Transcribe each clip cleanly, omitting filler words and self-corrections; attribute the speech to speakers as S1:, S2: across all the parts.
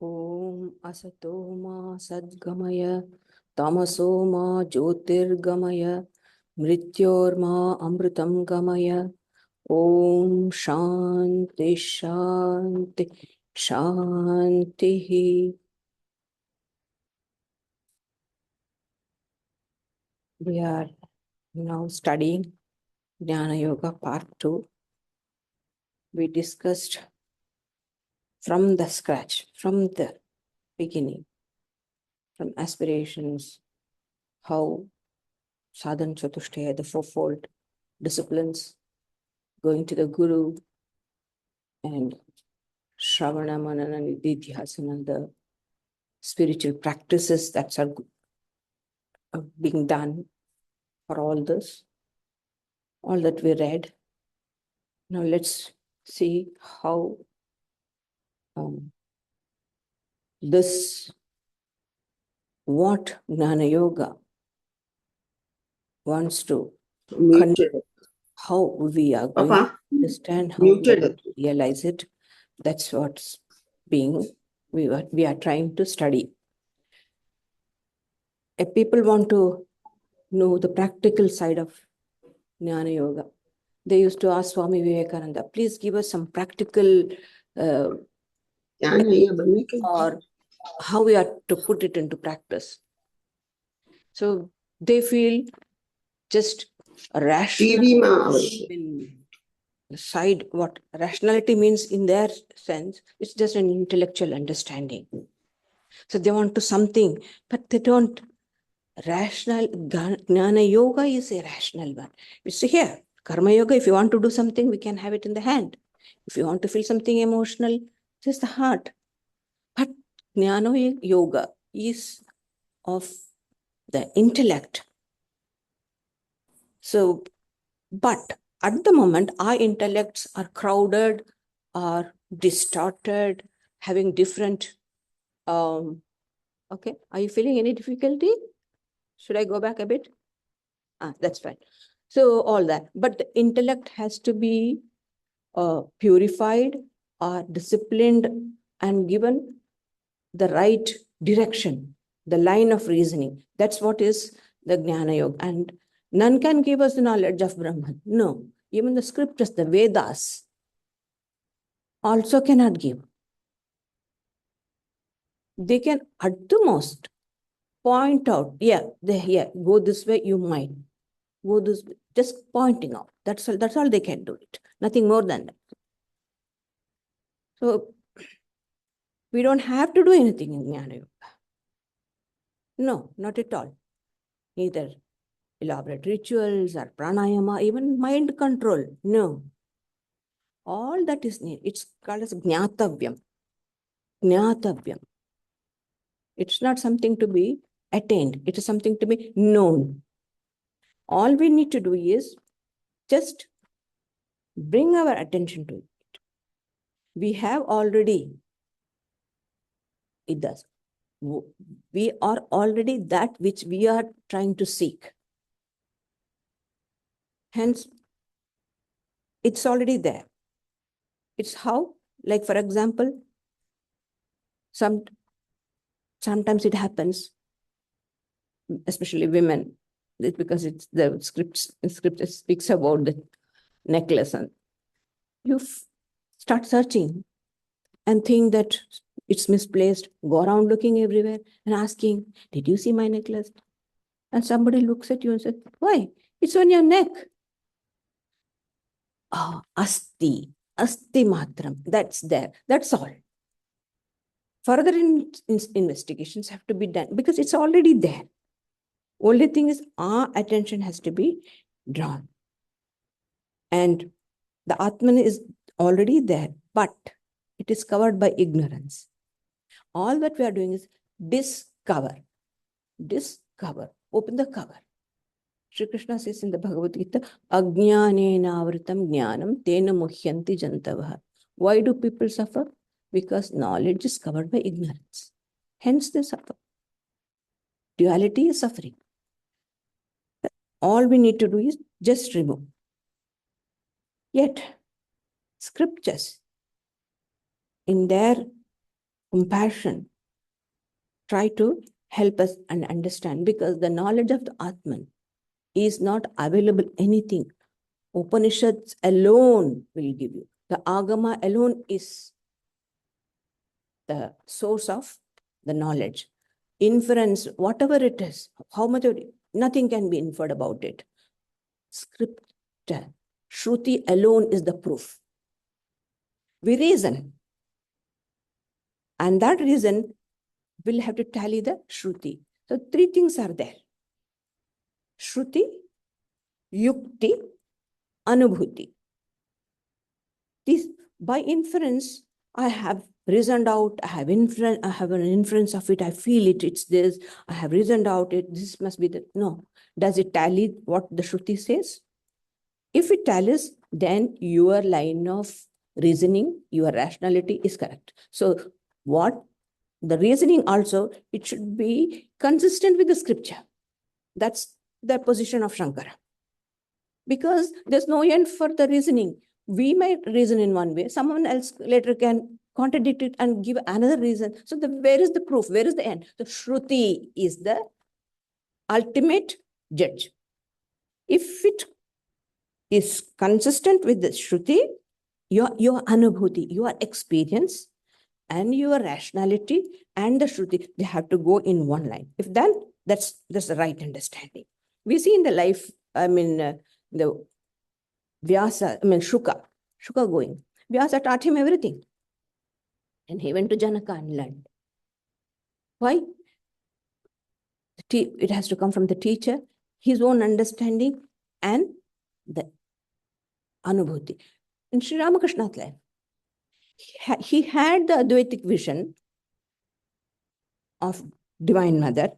S1: Om Asato Ma Sadgamaya Tamaso Ma Jyotirgamaya Mrityor Ma Amritam Gamaya Om Shanti Shanti Shanti. We are now studying Jnana Yoga Part 2. We discussed from the scratch, from the beginning, from aspirations, how sadhana chatushtaya, the fourfold disciplines, going to the Guru, and Shravana, Manana, Nididhyasana, the spiritual practices that are being done for all this, all that we read. Now let's see how what Jnana Yoga wants to how we are going to understand, how to realize it. That's what's being, we are trying to study. If people want to know the practical side of Jnana Yoga, they used to ask Swami Vivekananda, please give us some practical or how we are to put it into practice. So they feel just a rational side, what rationality means in their sense, it's just an intellectual understanding. So they want to something, but they don't. Rational Jnana Yoga is a rational one. You see here, Karma Yoga, if you want to do something, we can have it in the hand. If you want to feel something emotional, just the heart. But Jnana Yoga is of the intellect. So, but at the moment, our intellects are crowded, are distorted, having different. Okay, are you feeling any difficulty? Should I go back a bit? That's fine. So all that, but the intellect has to be purified or disciplined and given the right direction, the line of reasoning. That's what is the Jnana Yoga. And none can give us the knowledge of Brahman. No, even the scriptures, the Vedas, also cannot give. They can at the most point out, go this way, you might. Go this way, just pointing out. That's all they can do it. Nothing more than that. So we don't have to do anything in Jnana Yoga. No, not at all. Neither elaborate rituals or pranayama, even mind control. No. All that is needed. It's called as jnatavyam. Jnatavyam. It's not something to be attained. It is something to be known. All we need to do is just bring our attention to it. We have already, it does. We are already that which we are trying to seek. Hence, it's already there. It's how, like for example, sometimes it happens, especially women, because it's the script speaks about the necklace, and you start searching and think that it's misplaced, go around looking everywhere and asking, did you see my necklace? And somebody looks at you and says, why? It's on your neck. Oh, asti matram, that's there. That's all. Further investigations have to be done because it's already there. Only thing is our attention has to be drawn. And the Atman is already there, but it is covered by ignorance. All that we are doing is discover. Open the cover. Sri Krishna says in the Bhagavad Gita, Ajnanena avritam jnanam tena muhyanti jantavaha. Why do people suffer? Because knowledge is covered by ignorance. Hence they suffer. Duality is suffering. All we need to do is just remove. Yet, scriptures, in their compassion, try to help us and understand, because the knowledge of the Atman is not available anything. Upanishads alone will give you. The Agama alone is the source of the knowledge. Inference, whatever it is, how much of it, nothing can be inferred about it. Scripture, Shruti alone is the proof. We reason. And that reason will have to tally the Shruti. So three things are there. Shruti, Yukti, Anubhuti. This, by inference, I have reasoned out, I have an inference of it, I feel it, it's this, I have reasoned out it, this must be the, no. Does it tally what the Shruti says? If it tallies, then your line of reasoning, your rationality is correct. So what the reasoning also, it should be consistent with the scripture. That's the position of Shankara. Because there's no end for the reasoning. We might reason in one way, someone else later can contradict it and give another reason. So where is the proof? Where is the end? The Shruti is the ultimate judge. If it is consistent with the Shruti, your Anubhuti, your experience and your rationality and the Shruti, they have to go in one line. If then, that's the right understanding. We see in the life, the Vyasa, Shuka going. Vyasa taught him everything. And he went to Janaka and learned. Why? It has to come from the teacher, his own understanding, and the Anubhuti. In Sri Ramakrishna's life, he had the Advaitic vision of Divine Mother.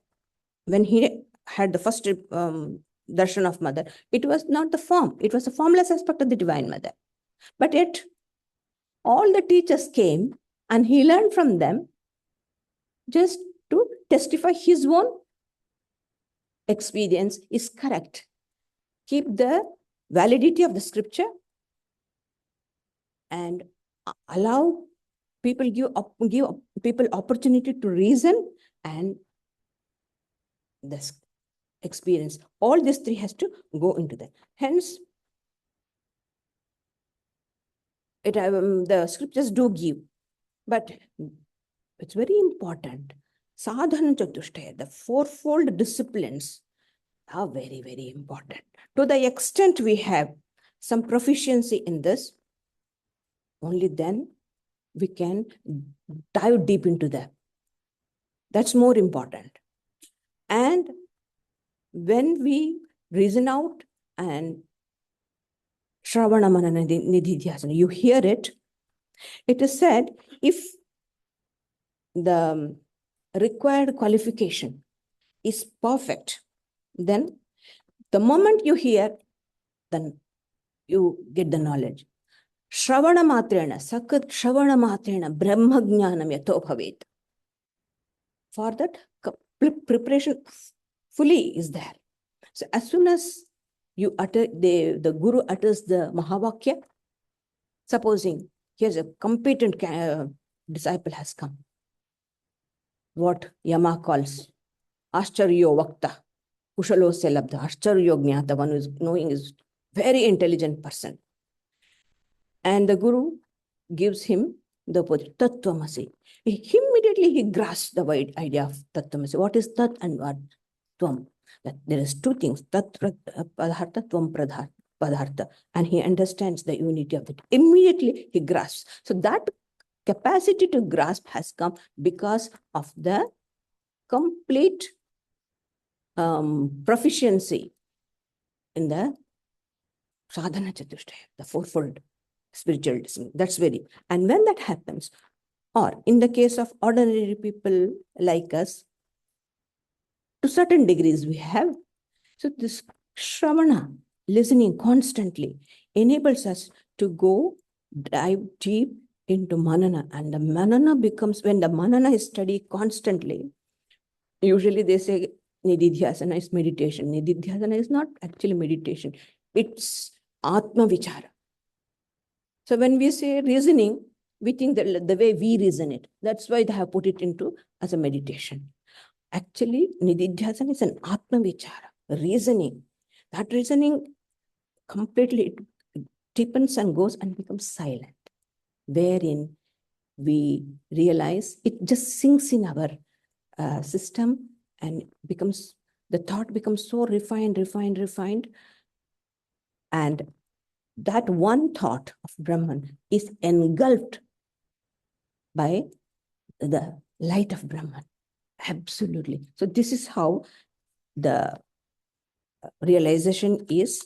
S1: When he had the first darshan of Mother, it was not the form, it was a formless aspect of the Divine Mother. But yet, all the teachers came and he learned from them just to testify his own experience is correct. Keep the validity of the scripture and allow people, give people opportunity to reason and this experience. All these three has to go into that. Hence, the scriptures do give, but it's very important. Sadhana Chatushtaya, the fourfold disciplines are very, very important. To the extent we have some proficiency in this, only then we can dive deep into that. That's more important. And when we reason out and Shravana Manana Nididhyasana, you hear it, it is said, if the required qualification is perfect, then the moment you hear, then you get the knowledge. Shravana matrena, sakat Shravana matrena, Brahma Jnanam yato bhavet. For that, preparation fully is there. So as soon as you utter, the Guru utters the Mahavakya, supposing here's a competent disciple has come, what Yama calls Ascharyo Vakta, Kushalo Selabdha, Ascharyo Jnata, one who is knowing is very intelligent person. And the Guru gives him the opposite, Tattvamasi. Immediately he grasps the wide idea of Tattvamasi. What is Tat and what? Tvam. That there is two things, Tat Padartha, Tvam Padartha. And he understands the unity of it. Immediately he grasps. So that capacity to grasp has come because of the complete proficiency in the Sadhana Chatushtaya, the fourfold spiritual discipline. That's very, and when that happens, or in the case of ordinary people like us, to certain degrees we have, so this Shravana, listening constantly, enables us to go dive deep into Manana, and the Manana becomes, when the Manana is studied constantly, usually they say Nididhyasana is meditation. Nididhyasana is not actually meditation. It's Atma Vichara. So when we say reasoning, within the way we reason it. That's why they have put it into as a meditation. Actually, Nididhyasana is an Atma Vichara, reasoning. That reasoning completely deepens and goes and becomes silent, wherein we realize it just sinks in our system and the thought becomes so refined, and that one thought of Brahman is engulfed by the light of Brahman. Absolutely. So this is how the realization is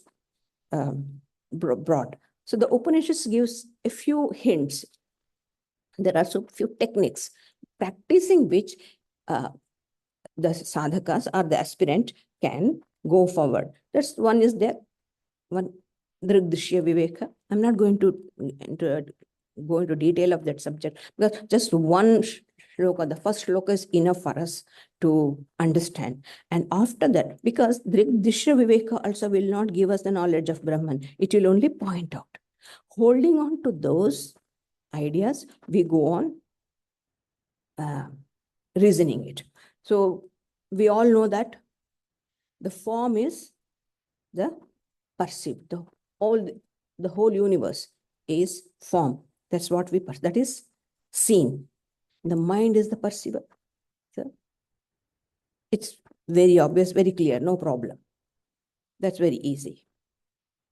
S1: brought. So the Upanishads gives a few hints. There are so few techniques practicing which the sadhakas or the aspirant can go forward. That's one is there. One, Drigdishya Viveka. I'm not going to go into detail of that subject, because just one shloka, the first shloka is enough for us to understand. And after that, because Drigdishya Viveka also will not give us the knowledge of Brahman, it will only point out. Holding on to those ideas, we go on reasoning it. So we all know that the form is the perceived. The whole universe is form. That's what we perceive. That is seen. The mind is the perceiver. So it's very obvious, very clear, no problem. That's very easy.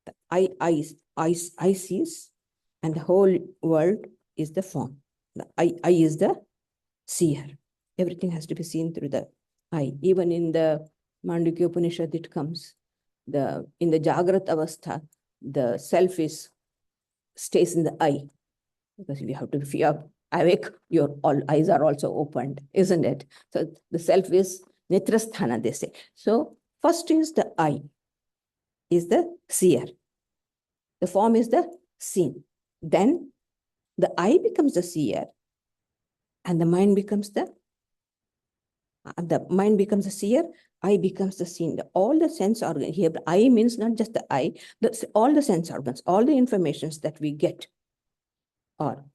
S1: The I sees, and the whole world is the form. The I is the seer. Everything has to be seen through the I. Even in the Mandukya Upanishad, it comes. In the Jagrat Avastha, the self stays in the I, because you have to, if you are awake, your all eyes are also opened, isn't it? So the self is Netrasthana, they say. So first is the I, is the seer. The form is the seen. Then the I becomes the seer, and the mind becomes the mind becomes the seer, I becomes the seen. All the sense organs here, I means not just the I, all the sense organs, all the informations that we get, or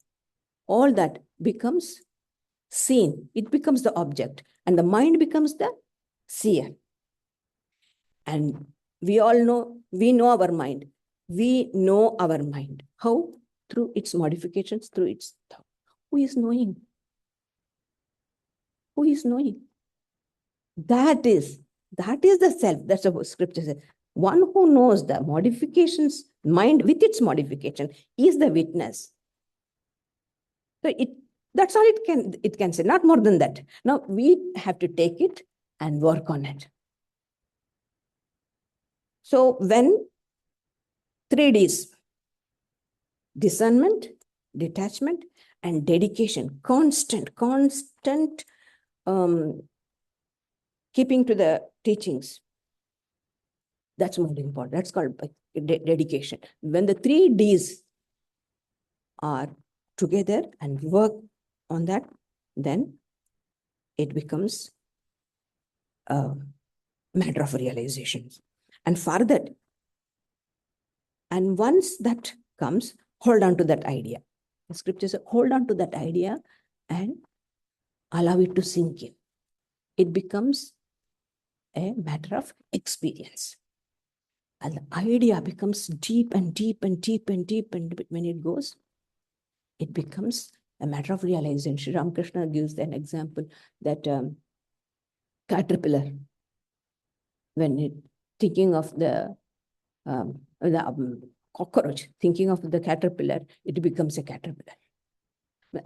S1: all that becomes seen. It becomes the object, and the mind becomes the seer. And we all know, we know our mind. We know our mind. How? Through its modifications, through its thought. Who is knowing? Who is knowing? That is the self. That's what scripture says. One who knows the modifications, mind with its modification, is the witness. So that's all it can say, not more than that. Now we have to take it and work on it. So when 3 Ds, discernment, detachment, and dedication, constant keeping to the teachings, that's more important. That's called dedication. When the 3 Ds are together and work on that, then it becomes a matter of realization. And for that, and once that comes, hold on to that idea. The scripture says, hold on to that idea and allow it to sink in. It becomes a matter of experience. And the idea becomes deep and deep and deep and deep, and when it goes, it becomes a matter of realization. Sri Ramakrishna gives an example that caterpillar, when it thinking of the cockroach, thinking of the caterpillar, it becomes a caterpillar.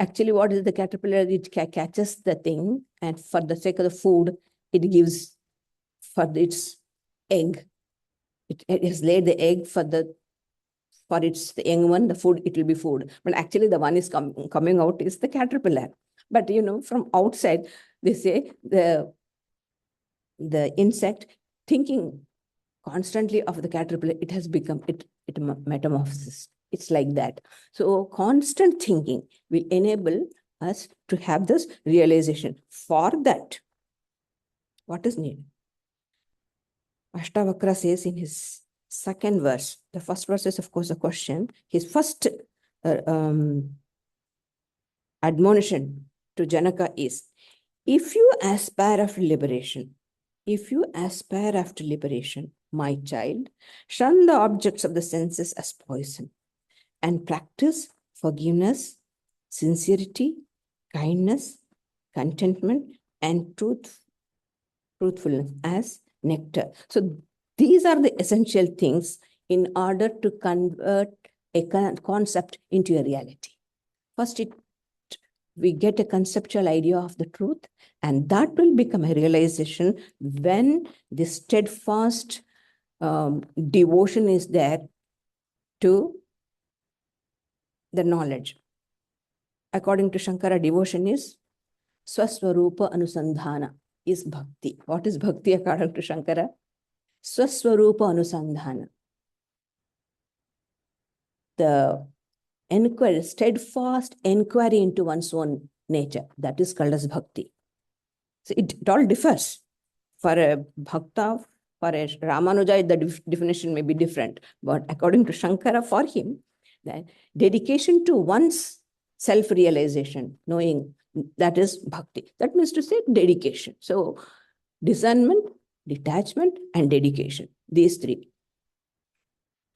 S1: Actually, what is the caterpillar? It catches the thing, and for the sake of the food, it gives for its egg. It has laid the egg for its the young one, the food, it will be food. But actually, the one is coming out is the caterpillar. But from outside, they say the insect thinking constantly of the caterpillar, it has become it metamorphosis. It's like that. So constant thinking will enable us to have this realization. For that, what is needed? Ashtavakra says in his second verse, the first verse is of course a question. His first admonition to Janaka is, if you aspire after liberation, my child, shun the objects of the senses as poison and practice forgiveness, sincerity, kindness, contentment, and truthfulness as nectar. So these are the essential things in order to convert a concept into a reality. First, we get a conceptual idea of the truth, and that will become a realization when the steadfast devotion is there to the knowledge. According to Shankara, devotion is Swaswarupa Anusandhana, is bhakti. What is bhakti according to Shankara? Swaswarupa Anusandhana. The inquiry, steadfast inquiry into one's own nature, that is called as bhakti. So it all differs. For a bhakta, for a Ramanuja, the definition may be different. But according to Shankara, for him, the dedication to one's self-realization, knowing, that is bhakti. That means to say dedication. So discernment, detachment, and dedication, these three.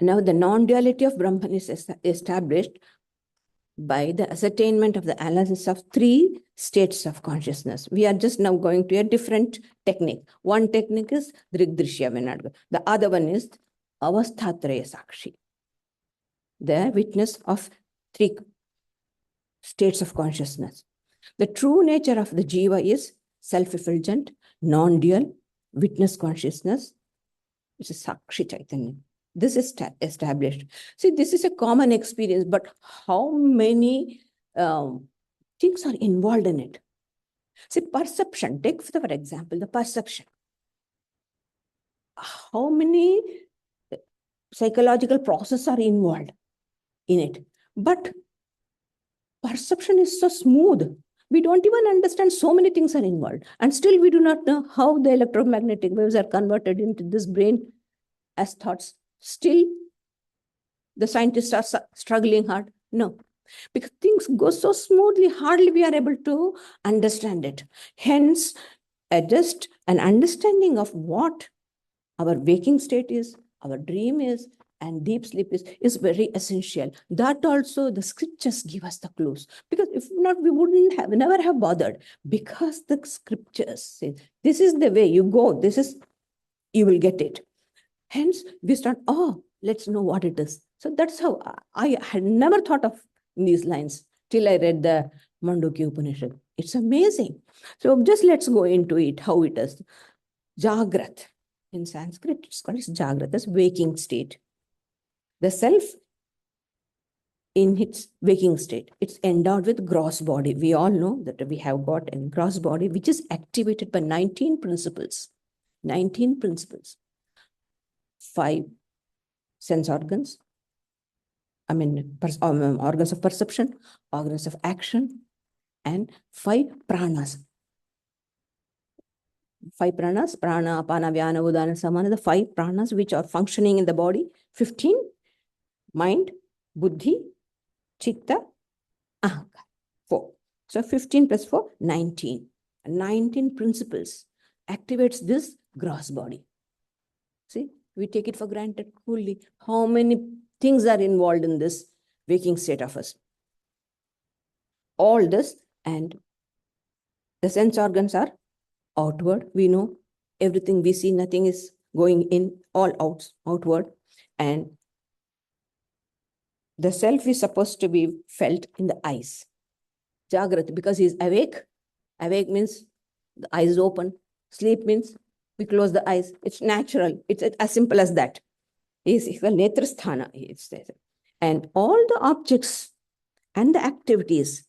S1: Now the non-duality of Brahman is established by the ascertainment of the analysis of three states of consciousness. We are just now going to a different technique. One technique is Drigdrishya Vinadga. The other one is Avasthatraya Sakshi, the witness of three states of consciousness. The true nature of the Jiva is self-effulgent, non-dual, witness consciousness, which is Sakshi Chaitanya. This is established. See, this is a common experience, but how many things are involved in it? See, perception, take for example, the perception. How many psychological processes are involved in it? But perception is so smooth. We don't even understand so many things are involved. And still we do not know how the electromagnetic waves are converted into this brain as thoughts. Still, the scientists are struggling hard. No, because things go so smoothly, hardly we are able to understand it. Hence, just an understanding of what our waking state is, our dream is, and deep sleep is very essential. That also the scriptures give us the clues. Because if not, we wouldn't have, never have bothered. Because the scriptures say, this is the way you go, this is, you will get it. Hence, we start, let's know what it is. So that's how I had never thought of these lines till I read the Mandukya Upanishad. It's amazing. So just let's go into it, how it is. Jagrat. In Sanskrit, it's called Jagrat, that's waking state. The self in its waking state, it's endowed with gross body. We all know that we have got a gross body, which is activated by 19 principles. 19 principles. 5 sense organs, organs of perception, organs of action, and 5 pranas. 5 pranas, prana, apana, vyana, udana, samana, the 5 pranas which are functioning in the body. 15, mind, buddhi, chitta, ahankar. 4. So 15 plus 4, 19. 19 principles activates this gross body. See? We take it for granted coolly. How many things are involved in this waking state of us? All this, and the sense organs are outward. We know everything we see, nothing is going in, all outward. And the self is supposed to be felt in the eyes. Jagrat, because he is awake. Awake means the eyes open. Sleep means we close the eyes. It's natural. It's as simple as that. It's the netrasthana. And all the objects and the activities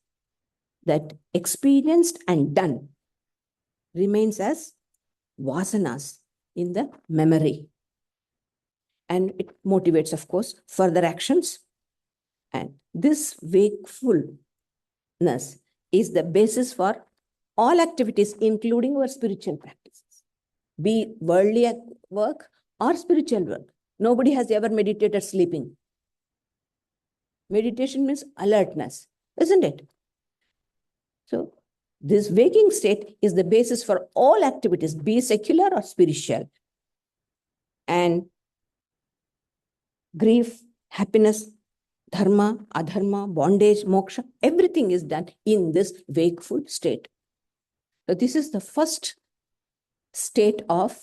S1: that experienced and done remains as vasanas in the memory. And it motivates, of course, further actions. And this wakefulness is the basis for all activities, including our spiritual practices. Be worldly work or spiritual work. Nobody has ever meditated sleeping. Meditation means alertness, isn't it? So this waking state is the basis for all activities, be secular or spiritual. And grief, happiness, dharma, adharma, bondage, moksha, everything is done in this wakeful state. So this is the first state of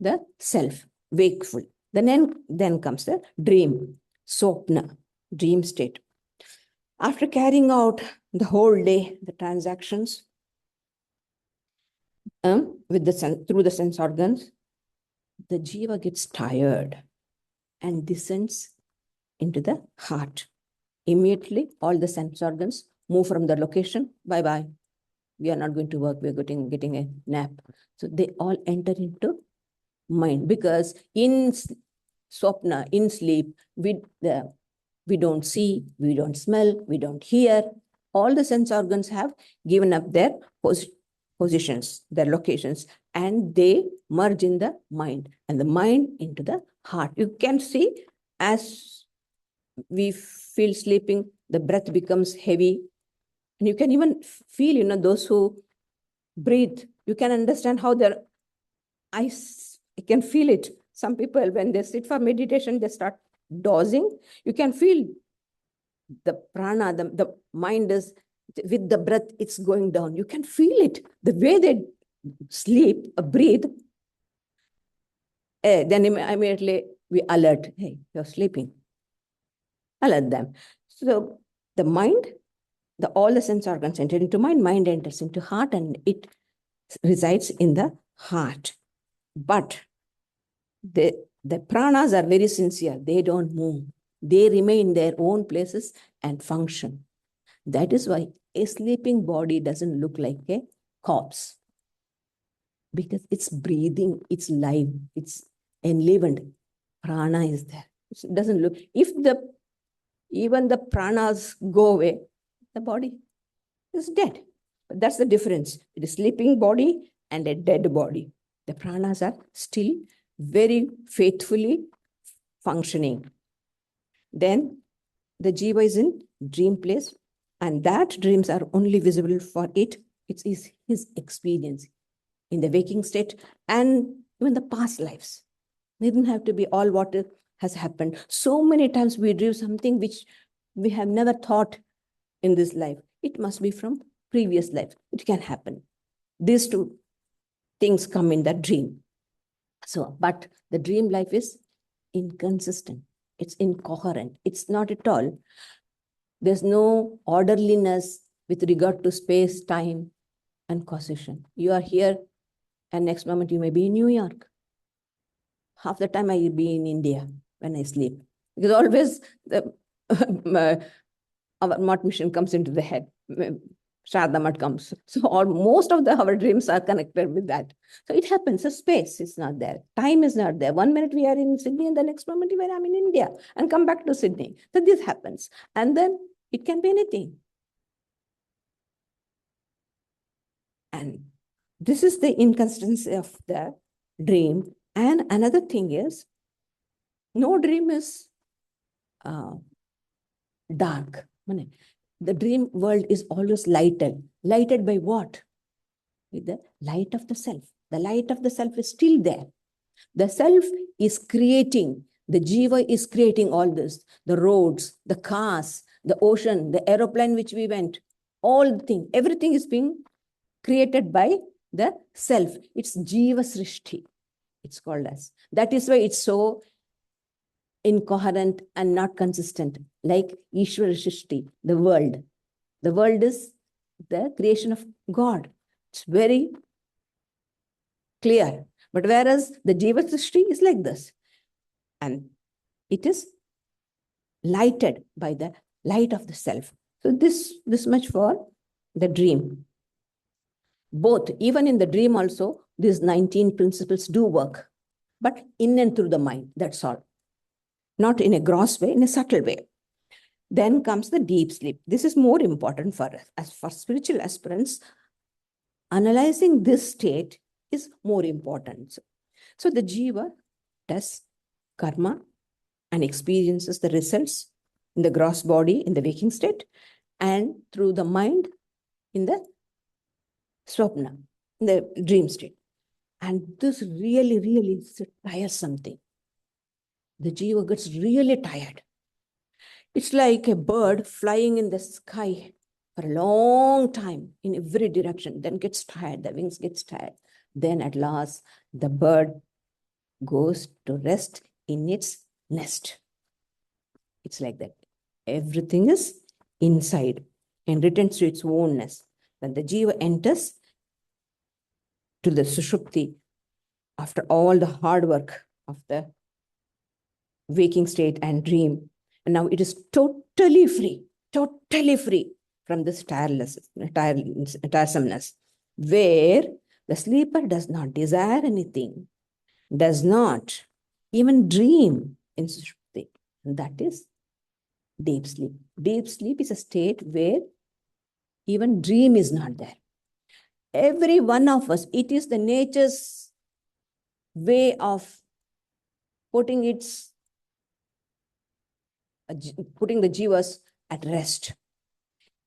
S1: the self, wakeful. Then comes the dream, swapna, dream state. After carrying out the whole day, the transactions with through the sense organs, the jiva gets tired and descends into the heart. Immediately, all the sense organs move from their location. Bye-bye. We are not going to work. We're getting a nap. So they all enter into mind, because in swapna, in sleep, we don't see, we don't smell, we don't hear. All the sense organs have given up their positions, their locations, and they merge in the mind, and the mind into the heart. You can see, as we feel sleeping, the breath becomes heavy. And you can even feel, those who breathe, you can understand how their eyes, you can feel it. Some people, when they sit for meditation, they start dozing. You can feel the prana, the mind is, with the breath, it's going down. You can feel it. The way they sleep, breathe, then immediately we alert, hey, you're sleeping. Alert them. So the mind, all the sense organs enter into mind enters into heart, and it resides in the heart. But the pranas are very sincere. They don't move. They remain in their own places and function. That is why a sleeping body doesn't look like a corpse, because it's breathing, it's live, it's enlivened. Prana is there. It doesn't look, if even the pranas go away, the body is dead. But that's the difference. It is sleeping body and a dead body. The pranas are still very faithfully functioning. Then the jiva is in dream place, and that dreams are only visible for it. It is his experience in the waking state and even the past lives. It doesn't have to be all what has happened. So many times we dream something which we have never thought in this life. It must be from previous life. It can happen. These two things come in that dream. So, but the dream life is inconsistent. It's incoherent. It's not at all. There's no orderliness with regard to space, time, and causation. You are here, and next moment you may be in New York. Half the time I will be in India when I sleep. Because always our mat mission comes into the head. Shraddha Mat comes. So most of our dreams are connected with that. So it happens. So space is not there. Time is not there. 1 minute we are in Sydney, and the next moment I'm in India and come back to Sydney. So this happens. And then it can be anything. And this is the inconsistency of the dream. And another thing is, no dream is dark. The dream world is always lighted. Lighted by what? With the light of the self. The light of the self is still there. The self is creating. The jiva is creating all this. The roads, the cars, the ocean, the aeroplane which we went. All the things. Everything is being created by the self. It's jiva srishti. It's called as. That is why it's so incoherent and not consistent, like Ishvara Srishti, the world. The world is the creation of God. It's very clear. But whereas the Jiva Srishti is like this. And it is lighted by the light of the self. So this much for the dream. Both, even in the dream also, these 19 principles do work. But in and through the mind, that's all. Not in a gross way, in a subtle way. Then comes the deep sleep. This is more important for us. As for spiritual aspirants, analyzing this state is more important. So the jiva does karma and experiences the results in the gross body, in the waking state, and through the mind, in the swapna, in the dream state. And this really, really is a tiresome thing. The jiva gets really tired. It's like a bird flying in the sky for a long time in every direction, then gets tired, the wings gets tired. Then at last, the bird goes to rest in its nest. It's like that. Everything is inside and returns to its own nest. When the jiva enters to the sushupti, after all the hard work of the waking state and dream, and now it is totally free from this tiresomeness, where the sleeper does not desire anything, does not even dream in sushupti. That is deep sleep. Deep sleep is a state where even dream is not there. Every one of us, it is the nature's way of putting the jivas at rest.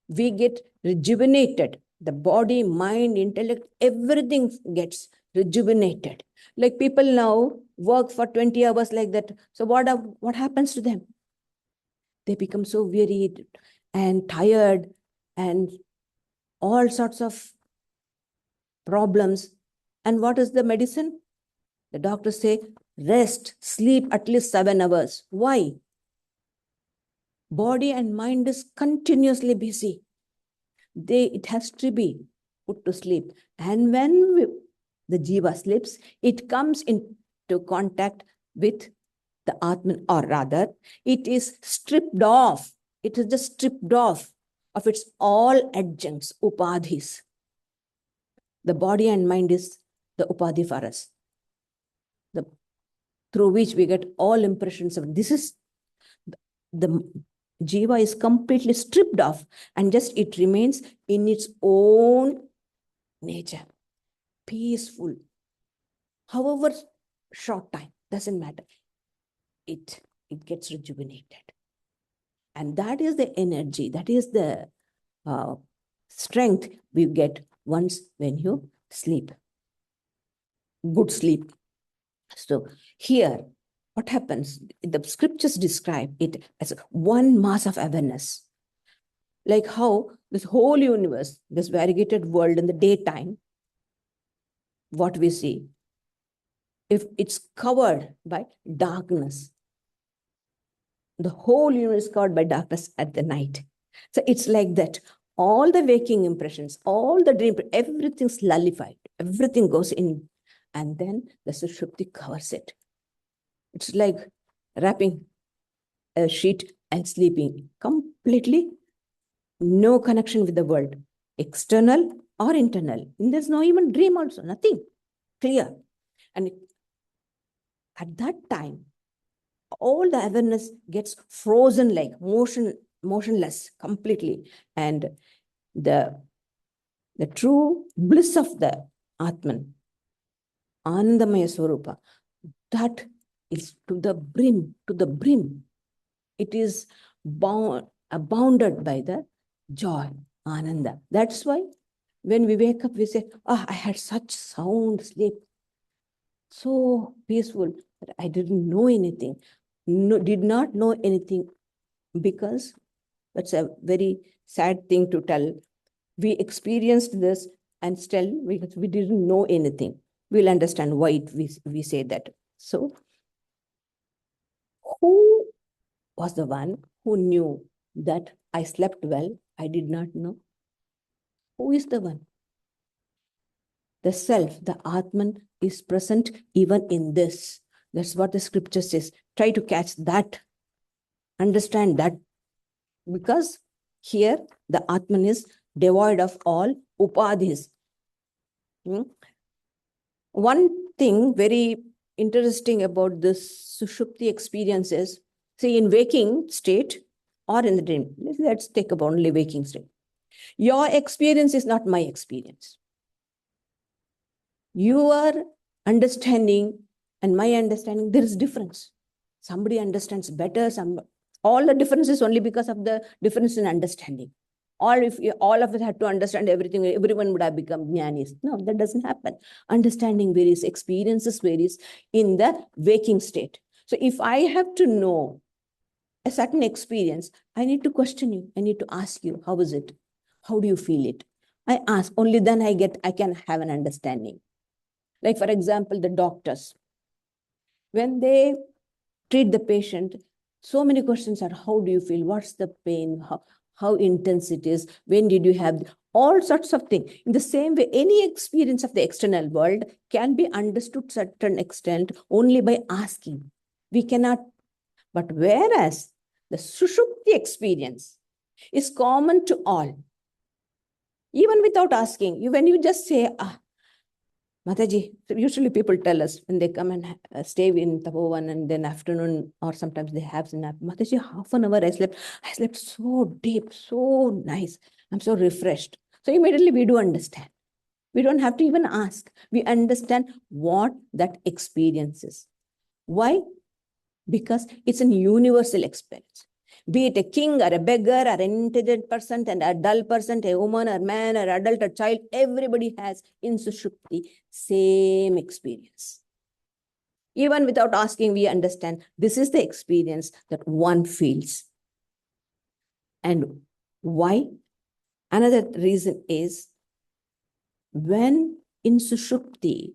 S1: We get rejuvenated. The body, mind, intellect, everything gets rejuvenated. Like people now work for 20 hours like that. So what happens to them? They become so wearied and tired and all sorts of problems. And what is the medicine? The doctors say, rest, sleep at least 7 hours. Why? Body and mind is continuously busy. It has to be put to sleep. And when the jiva sleeps, it comes into contact with the Atman, or rather, it is stripped off. It is just stripped off of its all adjuncts, upadhis. The body and mind is the upadhi for us, through which we get all impressions of this. Is the jiva is completely stripped off, and just it remains in its own nature, peaceful. However short time, doesn't matter. It gets rejuvenated. And that is the energy, that is the strength we get once when you sleep. Good sleep. So here, what happens? The scriptures describe it as one mass of awareness. Like how this whole universe, this variegated world in the daytime, what we see, if it's covered by darkness, the whole universe is covered by darkness at the night. So it's like that. All the waking impressions, all the dream, everything's nullified. Everything goes in. And then the sushupti covers it. It's like wrapping a sheet and sleeping. Completely no connection with the world. External or internal. And there's no even dream also. Nothing. Clear. And at that time, all the awareness gets frozen, like motionless completely. And the true bliss of the Atman, Anandamaya Swarupa, that is to the brim. It is abounded by the joy, Ananda. That's why when we wake up, we say, I had such sound sleep, so peaceful, that I didn't know anything. Did not know anything, because that's a very sad thing to tell. We experienced this and still we didn't know anything. We'll understand why we say that. So, who was the one who knew that I slept well? I did not know. Who is the one? The self, the Atman, is present even in this. That's what the scripture says. Try to catch that. Understand that. Because here the Atman is devoid of all upadhis. One thing very interesting about this sushupti experience is, see, in waking state or in the dream, let's take about only waking state. Your experience is not my experience. Your understanding and my understanding, there is difference. Somebody understands better, all the difference is only because of the difference in understanding. All of us had to understand everything, everyone would have become jnanis. No, that doesn't happen. Understanding varies, experiences varies in the waking state. So if I have to know a certain experience, I need to question you. I need to ask you, how is it? How do you feel it? I ask, only then I can have an understanding. Like, for example, the doctors, when they treat the patient, so many questions are, how do you feel? What's the pain? How intense it is? When did you have all sorts of things? In the same way, any experience of the external world can be understood to a certain extent only by asking. We cannot, but whereas the Sushupti experience is common to all, even without asking. When you just say, Mataji, usually people tell us when they come and stay in Tapovan and then afternoon or sometimes they have a nap, Mataji, half an hour I slept so deep, so nice. I'm so refreshed. So immediately we do understand. We don't have to even ask. We understand what that experience is. Why? Because it's an universal experience. Be it a king or a beggar or an intelligent person and a dull person, a woman or man or adult or child, everybody has in Sushupti same experience. Even without asking, we understand this is the experience that one feels. And why? Another reason is when in Sushupti,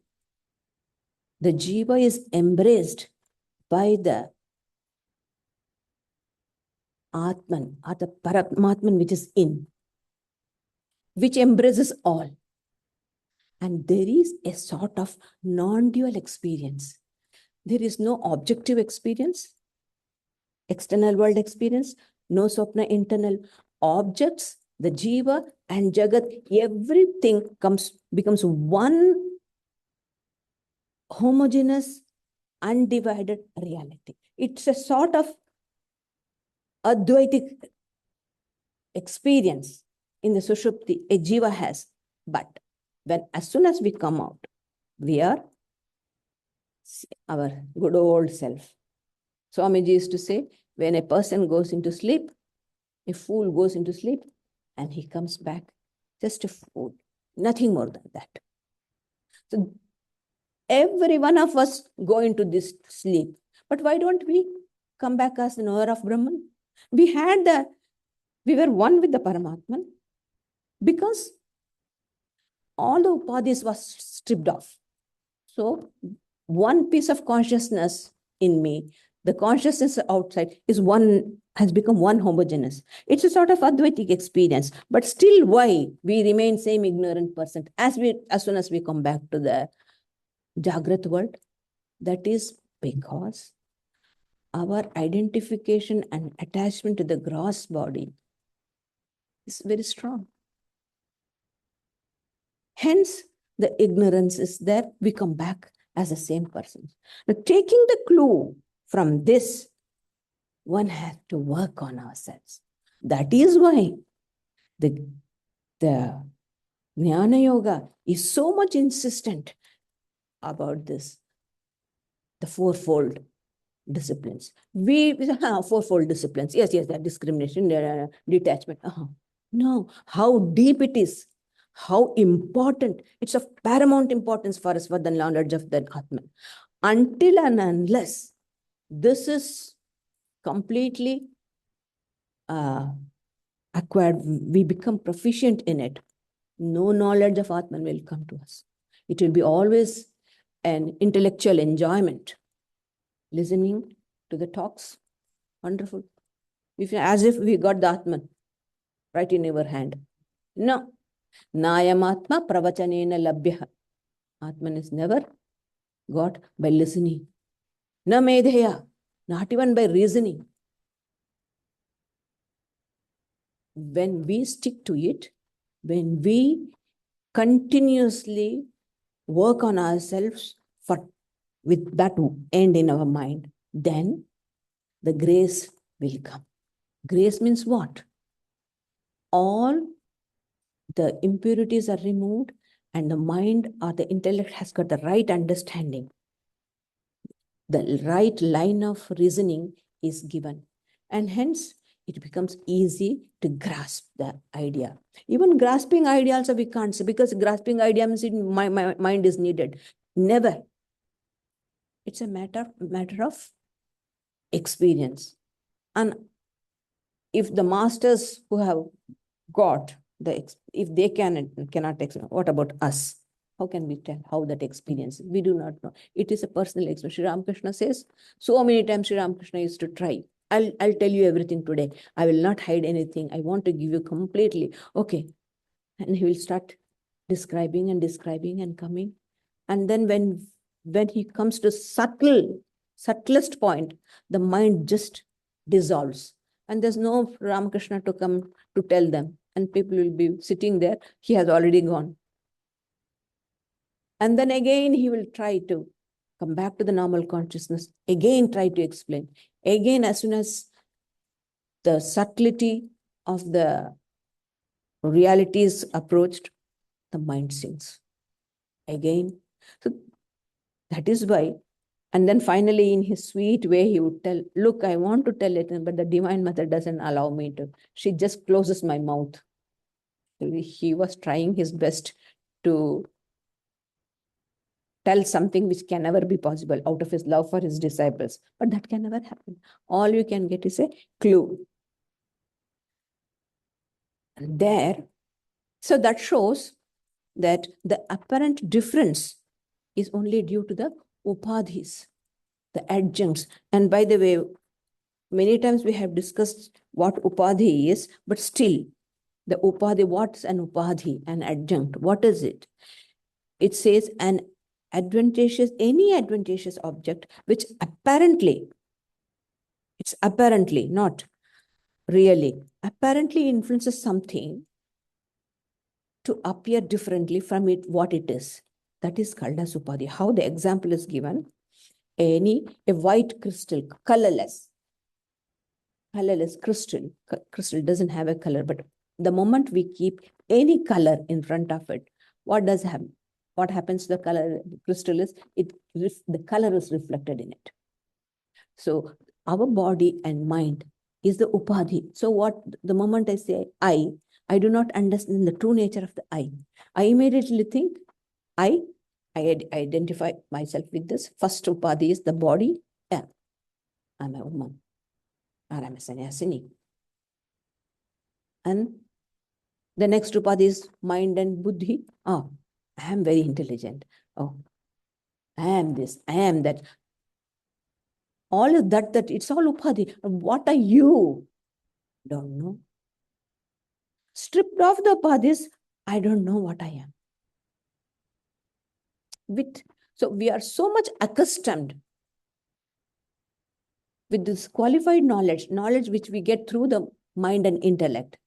S1: the Jiva is embraced by the Atman, or the Paramatman, which is in, which embraces all. And there is a sort of non-dual experience. There is no objective experience, external world experience, no Swapna internal objects, the Jiva and Jagat, everything becomes one homogeneous, undivided reality. It's a sort of Advaitic experience in the Sushupti a Jiva has. But as soon as we come out, we are our good old self. Swamiji used to say, when a person goes into sleep, a fool goes into sleep and he comes back just a fool, nothing more than that. So every one of us go into this sleep. But why don't we come back as the knower of Brahman? We were one with the Paramatman because all the upadhis was stripped off. So one piece of consciousness in me, the consciousness outside has become one homogeneous. It's a sort of Advaitic experience, but still why we remain same ignorant person as soon as we come back to the Jagrat world? That is because our identification and attachment to the gross body is very strong. Hence, the ignorance is there. We come back as the same person. Now, taking the clue from this, one has to work on ourselves. That is why the Jnana Yoga is so much insistent about this, the fourfold disciplines. Fourfold disciplines. Yes, that discrimination, detachment. No, how deep it is, how important. It's of paramount importance for us for the knowledge of the Atman. Until and unless this is completely acquired, we become proficient in it, no knowledge of Atman will come to us. It will be always an intellectual enjoyment. Listening to the talks, wonderful. As if we got the Atman right in our hand. No. Nayamatma pravachanena labhya. Atman is never got by listening. Na medheya, not even by reasoning. When we stick to it, when we continuously work on ourselves with that end in our mind, then the grace will come. Grace means what? All the impurities are removed and the mind or the intellect has got the right understanding. The right line of reasoning is given. And hence, it becomes easy to grasp the idea. Even grasping idea also we can't say, because grasping idea means my mind is needed. Never. It's a matter of experience. And if the masters who have got if they cannot explain, what about us? How can we tell how that experience? We do not know. It is a personal experience. Sri Ramakrishna says, so many times Sri Ramakrishna used to try. I'll tell you everything today. I will not hide anything. I want to give you completely. Okay. And he will start describing and coming. And then when he comes to subtlest point, the mind just dissolves. And there's no Ramakrishna to come to tell them. And people will be sitting there. He has already gone. And then again, he will try to come back to the normal consciousness. Again, try to explain. Again, as soon as the subtlety of the reality is approached, the mind sinks. Again. So that is why. And then finally, in his sweet way, he would tell, look, I want to tell it, but the Divine Mother doesn't allow me to. She just closes my mouth. He was trying his best to tell something which can never be possible out of his love for his disciples. But that can never happen. All you can get is a clue. And there, so that shows that the apparent difference is only due to the upadhis, the adjuncts. And by the way, many times we have discussed what upadhi is, but still, the upadhi, what's an upadhi, an adjunct? What is it? It says any advantageous object which apparently, it's apparently, not really, apparently influences something to appear differently from it, what it is. That is called as upadhi. How the example is given, a white crystal, colorless crystal doesn't have a color, but the moment we keep any color in front of it, what does happen? What happens to the crystal is, the color is reflected in it. So our body and mind is the upadhi. So the moment I say I do not understand the true nature of the I. I immediately think I identify myself with this. First upadhi is the body. Yeah, I'm a woman, or I'm a sannyasini. And the next upadhi is mind and buddhi. Oh, I am very intelligent. Oh, I am this, I am that. All of that it's all upadhi. What are you? Don't know. Stripped of the upadhis, I don't know what I am. So we are so much accustomed with this qualified knowledge which we get through the mind and intellect,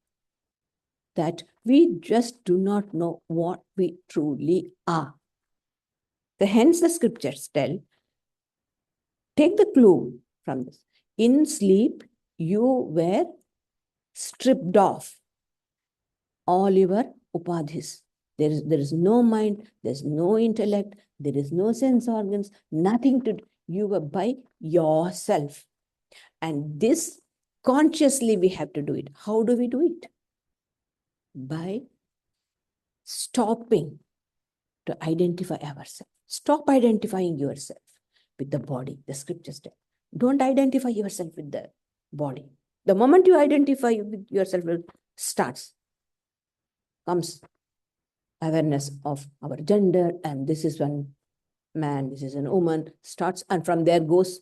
S1: that we just do not know what we truly are. So hence the scriptures tell, take the clue from this. In sleep, you were stripped off all your upadhis. There is no mind, there's no intellect, there is no sense organs, nothing to do. You were by yourself. And this consciously we have to do it. How do we do it? By stopping to identify ourselves. Stop identifying yourself with the body. The scriptures tell. Don't identify yourself with the body. The moment you identify with yourself, comes awareness of our gender, and this is one man, this is a woman, starts, and from there goes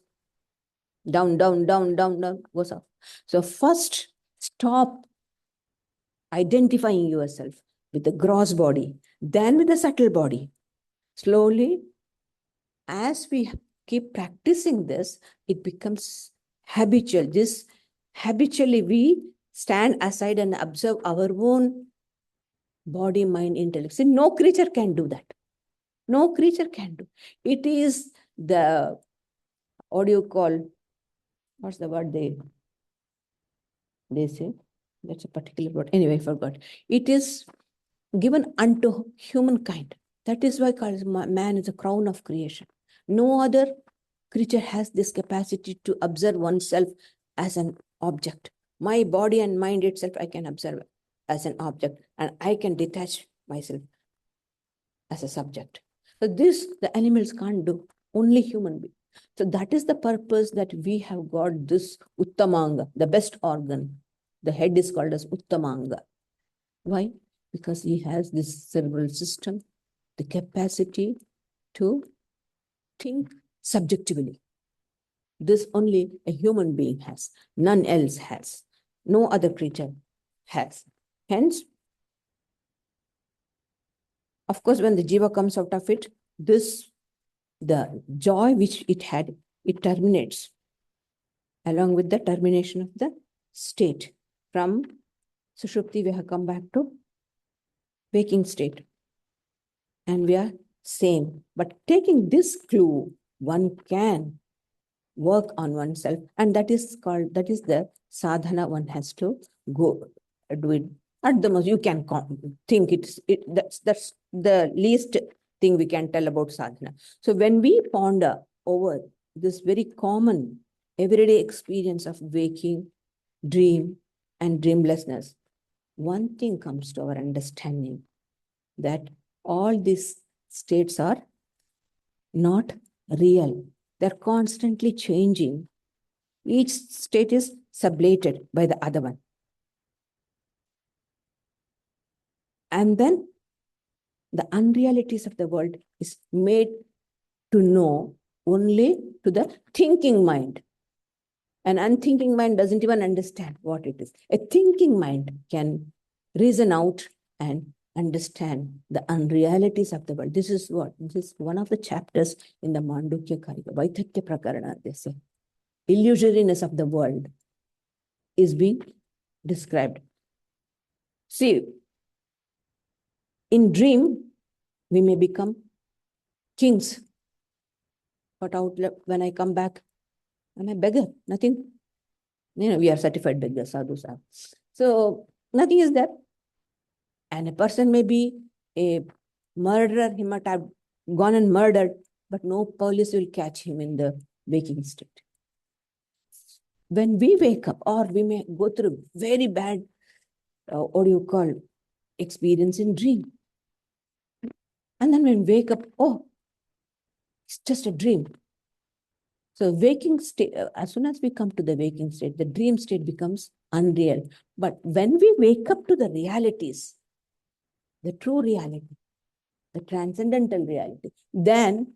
S1: down, goes up. So first, stop identifying yourself with the gross body, then with the subtle body. Slowly, as we keep practicing this, it becomes habitual. Habitually, we stand aside and observe our own body, mind, intellect. See, no creature can do that. No creature can do. It is the, what do you call, what's the word they say? That's a particular word. Anyway, I forgot. It is given unto humankind. That is why man is a crown of creation. No other creature has this capacity to observe oneself as an object. My body and mind itself, I can observe as an object, and I can detach myself as a subject. So this, the animals can't do, only human being. So that is the purpose that we have got this Uttamanga, the best organ. The head is called as Uttamanga. Why? Because he has this cerebral system, the capacity to think subjectively. This only a human being has, none else has, no other creature has. Hence, of course, when the jiva comes out of it, the joy which it had, it terminates along with the termination of the state. From Sushupti, we have come back to waking state. And we are same. But taking this clue, one can work on oneself. And that is the sadhana one has to go do it. At the most, you can think that's the least thing we can tell about sadhana. So when we ponder over this very common everyday experience of waking, dream, and dreamlessness, one thing comes to our understanding, that all these states are not real. They're constantly changing. Each state is sublated by the other one. And then the unrealities of the world is made to know only to the thinking mind. An unthinking mind doesn't even understand what it is. A thinking mind can reason out and understand the unrealities of the world. This is one of the chapters in the Mandukya Karika, Vaithakya Prakarana, they say. Illusoriness of the world is being described. See, in dream, we may become kings. But when I come back, I'm a beggar, nothing. We are certified beggars, sadhus are. So nothing is there. And a person may be a murderer, he might have gone and murdered, but no police will catch him in the waking state. When we wake up, or we may go through very bad, experience in dream. And then when we wake up, oh, it's just a dream. So waking state, as soon as we come to the waking state, the dream state becomes unreal. But when we wake up to the realities, the true reality, the transcendental reality, then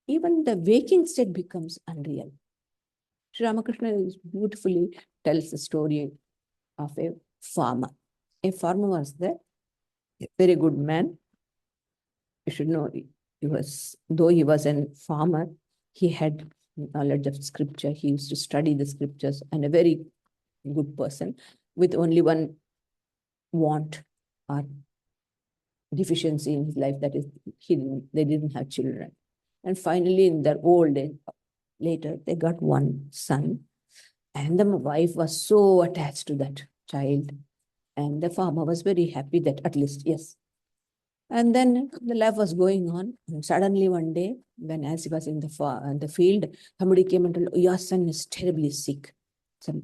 S1: even the waking state becomes unreal. Sri Ramakrishna beautifully tells the story of a farmer. A farmer was there, a very good man. You should know, though he was a farmer, he had knowledge of scripture. He used to study the scriptures, and a very good person with only one want or deficiency in his life, that is, they didn't have children. And finally, in their old age, later, they got one son, and the wife was so attached to that child, and the farmer was very happy that at least, yes. And then the life was going on, and suddenly one day, when as he was in the field, somebody came and told, your son is terribly sick. So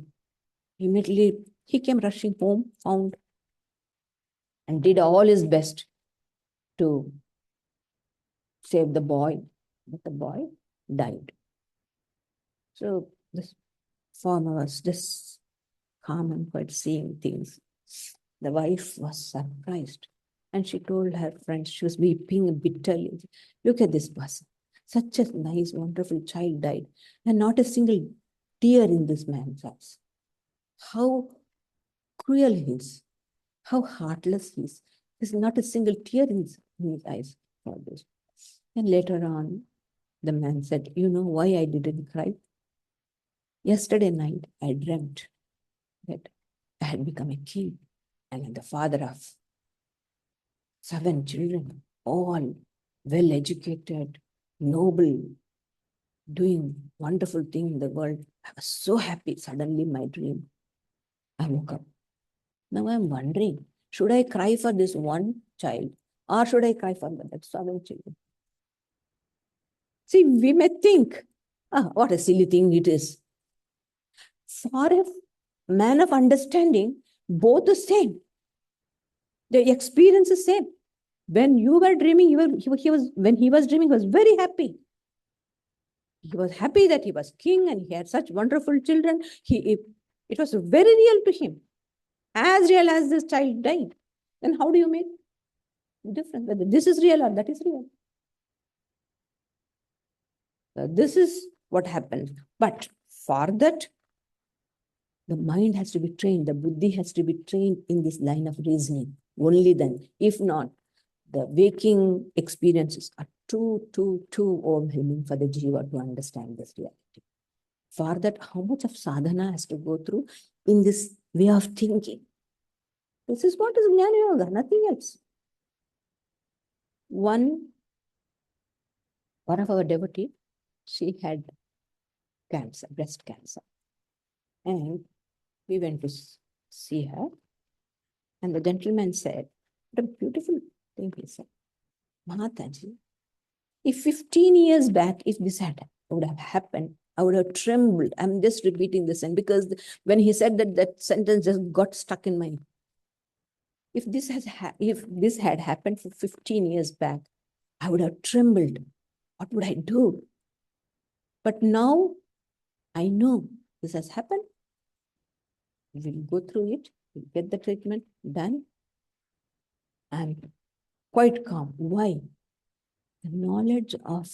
S1: immediately he came rushing home, found, and did all his best to save the boy, but the boy died. So this farmer was just calm and quite seeing things. The wife was surprised, and she told her friends, she was weeping bitterly. Look at this person. Such a nice, wonderful child died, and not a single tear in this man's eyes. How cruel he is. How heartless he is. There's not a single tear in his eyes for this. And later on, the man said, you know why I didn't cry? Yesterday night, I dreamt that I had become a king and the father of 7 children, all well-educated, noble, doing wonderful thing in the world. I was so happy. Suddenly, my dream, I woke up. Now I'm wondering, should I cry for this one child, or should I cry for that 7 children? See, we may think, what a silly thing it is. For a man of understanding, both the same. The experience is same. When you were dreaming, when he was dreaming, he was very happy. He was happy that he was king and he had such wonderful children. It was very real to him. As real as this child died. Then how do you make difference? Whether this is real or that is real. This is what happens. But for that, the mind has to be trained. The buddhi has to be trained in this line of reasoning. Only then. If not, the waking experiences are too overwhelming for the jiva to understand this reality. For that, how much of sadhana has to go through in this way of thinking? This is what is Jnana Yoga, nothing else. One of our devotees, she had cancer, breast cancer. And we went to see her. And the gentleman said, what a beautiful thing he said. Mataji, if 15 years back, if this would have happened, I would have trembled. I'm just repeating this. And because when he said that sentence just got stuck in my. If this had happened for 15 years back, I would have trembled. What would I do? But now I know this has happened. We'll go through it. We'll get the treatment done. I'm quite calm. Why? The knowledge of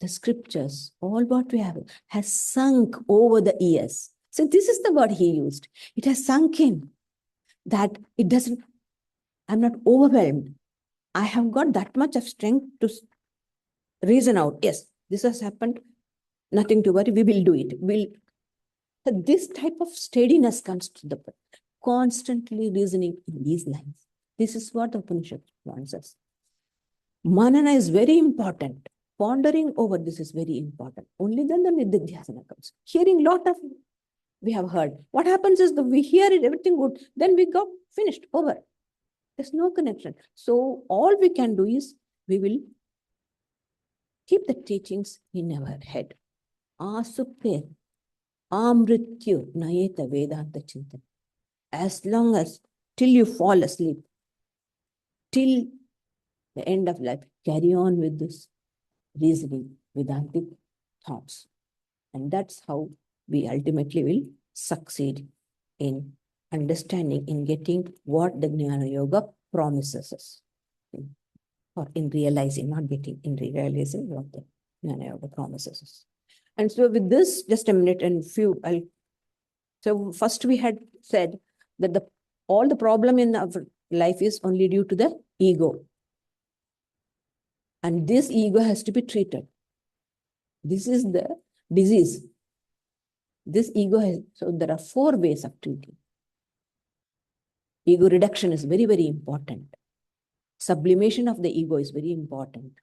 S1: the scriptures, all what we have, has sunk over the years. So this is the word he used. It has sunk in. That it doesn't, I'm not overwhelmed. I have got that much of strength to reason out. Yes, this has happened. Nothing to worry. We will do it. So this type of steadiness comes to the point. Constantly reasoning in these lines. This is what the Upanishad wants us. Manana is very important. Pondering over this is very important. Only then the nididhyasana comes. Hearing lot of, we have heard. What happens is that we hear it, everything good. Then we go, finished, over. There's no connection. So all we can do is, we will keep the teachings in our head. Asupte, amrityu, nayeta vedanta chintan. As long as, till you fall asleep, till the end of life, carry on with this reasoning, Vedantic thoughts. And that's how we ultimately will succeed in understanding, in getting what the Jnana Yoga promises us. Or in realizing, not getting, in realizing what the Jnana Yoga promises us. And so with this, just a minute and few, so first we had said that all the problem in our life is only due to the ego. And this ego has to be treated. This is the disease. This ego has, so there are 4 ways of treating. Ego reduction is very, very important. Sublimation of the ego is very important.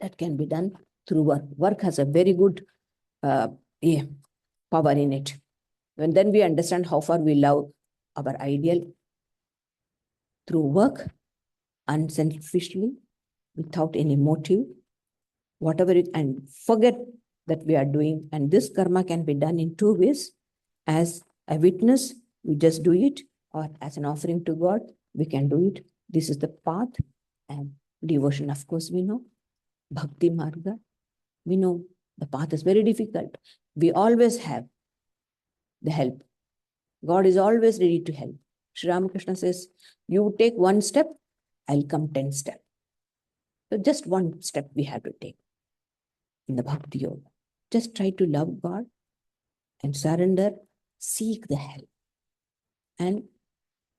S1: That can be done through work. Work has a very good power in it. And then we understand how far we love our ideal through work, unselfishly, without any motive, whatever it, and forget that we are doing. And this karma can be done in 2 ways. As a witness, we just do it, or as an offering to God, we can do it. This is the path. And devotion, of course, we know. Bhakti marga, we know the path is very difficult. We always have the help. God is always ready to help. Sri Ramakrishna says, you take 1 step, I'll come 10 steps. So just 1 step we have to take in the Bhakti Yoga. Just try to love God and surrender, seek the help. And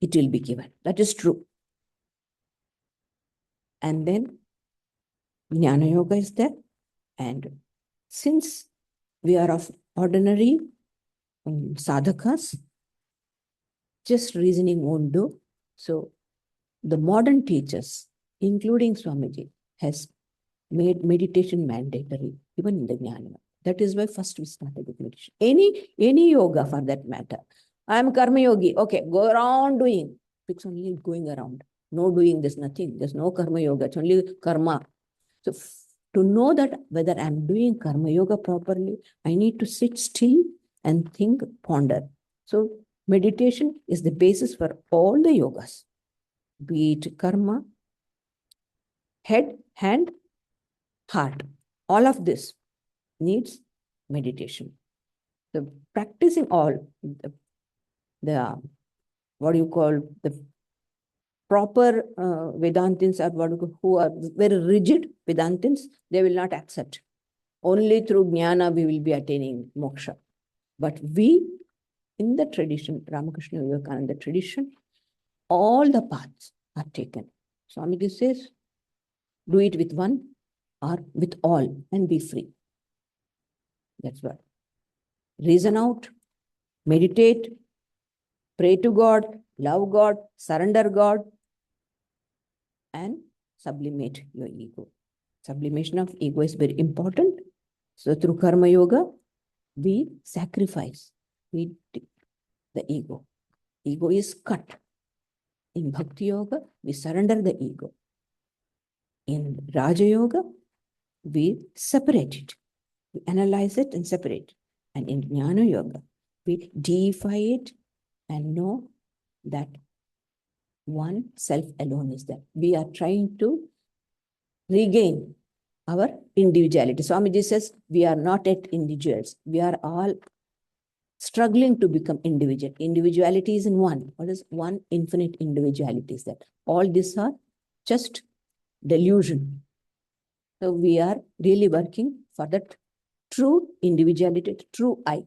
S1: it will be given. That is true. And then Jnana Yoga is there. And since we are of ordinary sadhakas, just reasoning won't do. So the modern teachers, including Swamiji, has made meditation mandatory, even in the Jnana. That is why first we started with meditation. Any yoga for that matter. I am karma yogi. Okay, go around doing. It's only going around. No doing, there's nothing. There's no karma yoga. It's only karma. So to know that whether I'm doing karma yoga properly, I need to sit still and think, ponder. So meditation is the basis for all the yogas, be it karma, head, hand, heart. All of this needs meditation. So practicing all the what do you call the proper Vedantins who are very rigid Vedantins, they will not accept. Only through Jnana we will be attaining moksha. But we, in the tradition, Ramakrishna Vivekananda tradition, all the paths are taken. Swamiji says, do it with one or with all and be free. That's what. Reason out, meditate, pray to God, love God, surrender God, and sublimate your ego. Sublimation of ego is very important. So through Karma Yoga, we sacrifice the ego. Ego is cut. In Bhakti Yoga, we surrender the ego. In Raja Yoga, we separate it. We analyze it and separate. And in Jnana Yoga, we deify it and know that one self alone is there. We are trying to regain our individuality. Swamiji says, we are not yet individuals. We are all struggling to become individual. Individuality is in one. What is one? Infinite individuality is that. All these are just delusion. So we are really working for that true individuality, true I.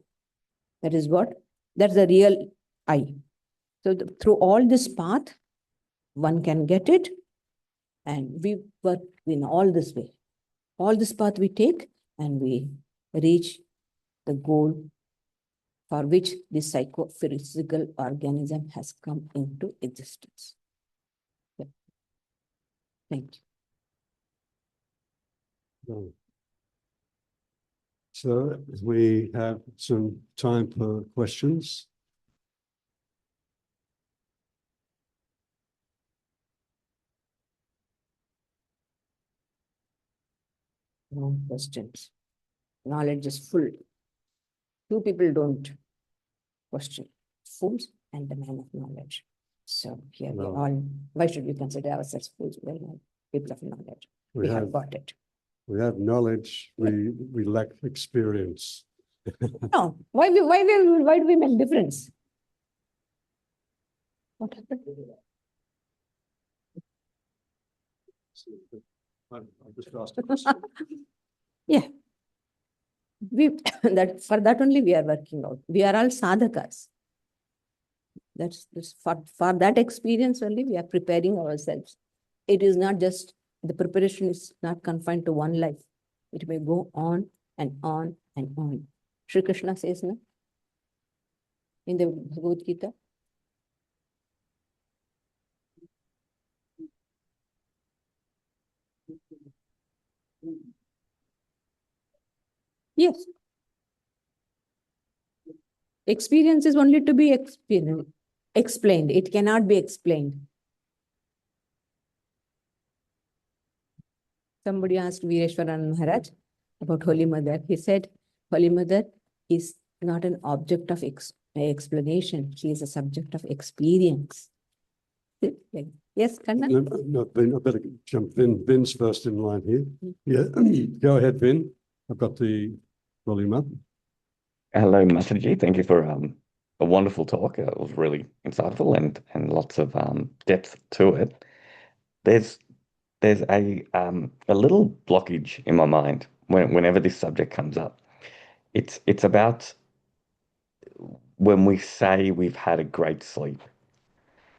S1: That is what? That's the real I. So through all this path, one can get it, and we work in all this way. All this path we take, and we reach the goal for which this psychophysical organism has come into existence. Yeah. Thank you.
S2: So we have some time for questions.
S1: No questions. Knowledge is full. Two people don't question. Fools and the man of knowledge. So here we all, why should we consider ourselves fools? Well, no, people of knowledge. We have got it.
S2: We have knowledge, we lack experience.
S1: No, why do we make difference? What happened?
S2: I just asked a question.
S1: Yeah. For that only we are working out. We are all sadhakas. That's for that experience only we are preparing ourselves. It is not just, the preparation is not confined to one life. It may go on and on and on. Sri Krishna says, no? In the Bhagavad Gita. Yes. Experience is only to be explained. It cannot be explained. Somebody asked Vireshwaran Maharaj about Holy Mother. He said, Holy Mother is not an object of explanation. She is a subject of experience. Yes, Kannan?
S2: No, Vin, I better jump in. Vin's first in line here. Yeah, go ahead, Vin. I've got the volume up.
S3: Hello, Mataji. Thank you for a wonderful talk. It was really insightful and lots of depth to it. There's a little blockage in my mind whenever this subject comes up. It's about when we say we've had a great sleep.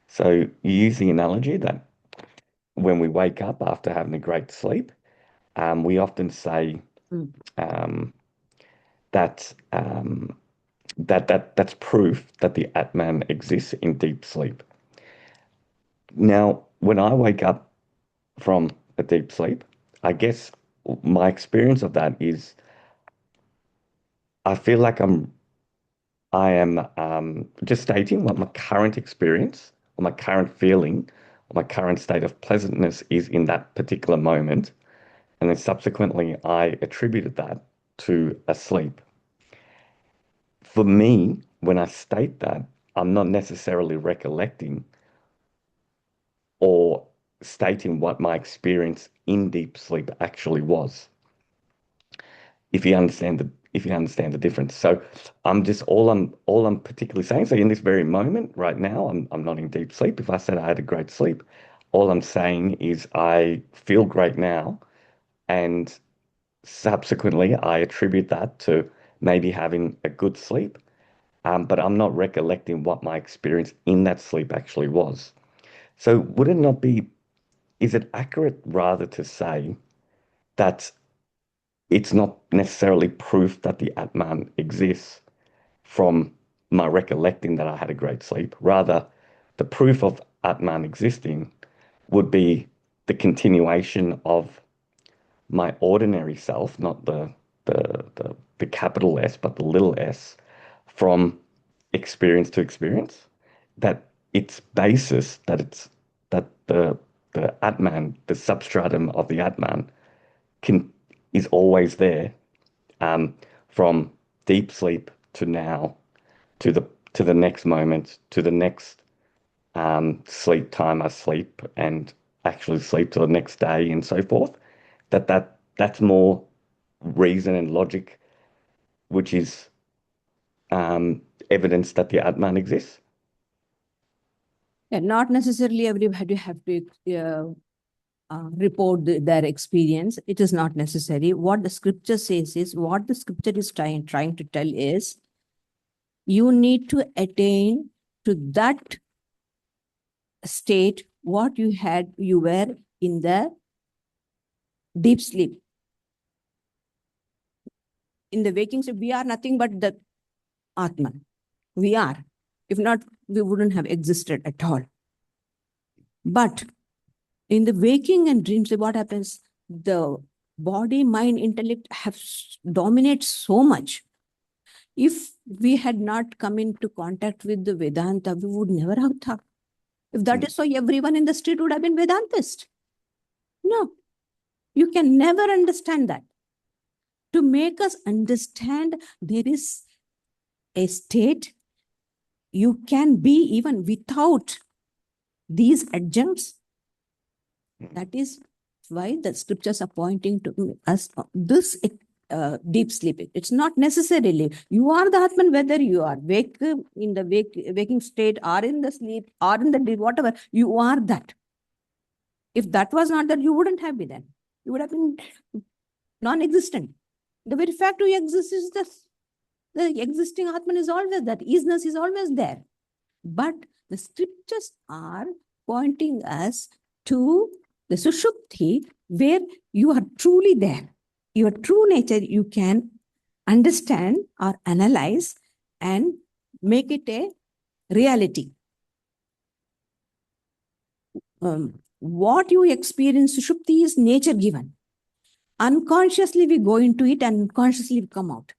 S3: So you use the analogy that when we wake up after having a great sleep, we often say that that's proof that the Atman exists in deep sleep. Now, when I wake up from a deep sleep, I guess my experience of that is I feel like I am just stating what my current experience or my current feeling or my current state of pleasantness is in that particular moment. And then subsequently, I attributed that to a sleep. For me, when I state that, I'm not necessarily recollecting or stating what my experience in deep sleep actually was. If you understand the difference. So I'm just all I'm particularly saying. So in this very moment, right now, I'm not in deep sleep. If I said I had a great sleep, all I'm saying is I feel great now, and subsequently I attribute that to maybe having a good sleep. But I'm not recollecting what my experience in that sleep actually was. So would it not be, is it accurate rather to say that it's not necessarily proof that the Atman exists from my recollecting that I had a great sleep? Rather, the proof of Atman existing would be the continuation of my ordinary self, not the capital S, but the little s, from experience to experience. That its basis, that the Atman, the substratum of the Atman, is always there, from deep sleep to now, to the next moment, to the next sleep time I sleep, and actually sleep to the next day, and so forth. That's more reason and logic, which is evidence that the Atman exists.
S1: Yeah, not necessarily everybody have to report their experience. It is not necessary. What the scripture says is, what the scripture is trying to tell is, you need to attain to that state what you were in the deep sleep. In the waking sleep, we are nothing but the Atman. We are. If not, we wouldn't have existed at all. But in the waking and dream sleep, what happens? The body, mind, intellect have dominate so much. If we had not come into contact with the Vedanta, we would never have thought. If that is so, everyone in the street would have been Vedantist. No, you can never understand that. To make us understand there is a state you can be even without these adjuncts. That is why the scriptures are pointing to us this deep sleep. It's not necessarily you are the Atman, whether you are in the waking state or in the sleep or in the deep, whatever, you are that. If that was not that, you wouldn't have been then. You would have been non-existent. The very fact you exist is the existing Atman is always that. Isness is always there. But the scriptures are pointing us to the Sushupti, where you are truly there. Your true nature you can understand or analyze and make it a reality. What you experience Sushupti is nature given. Unconsciously we go into it and unconsciously we come out.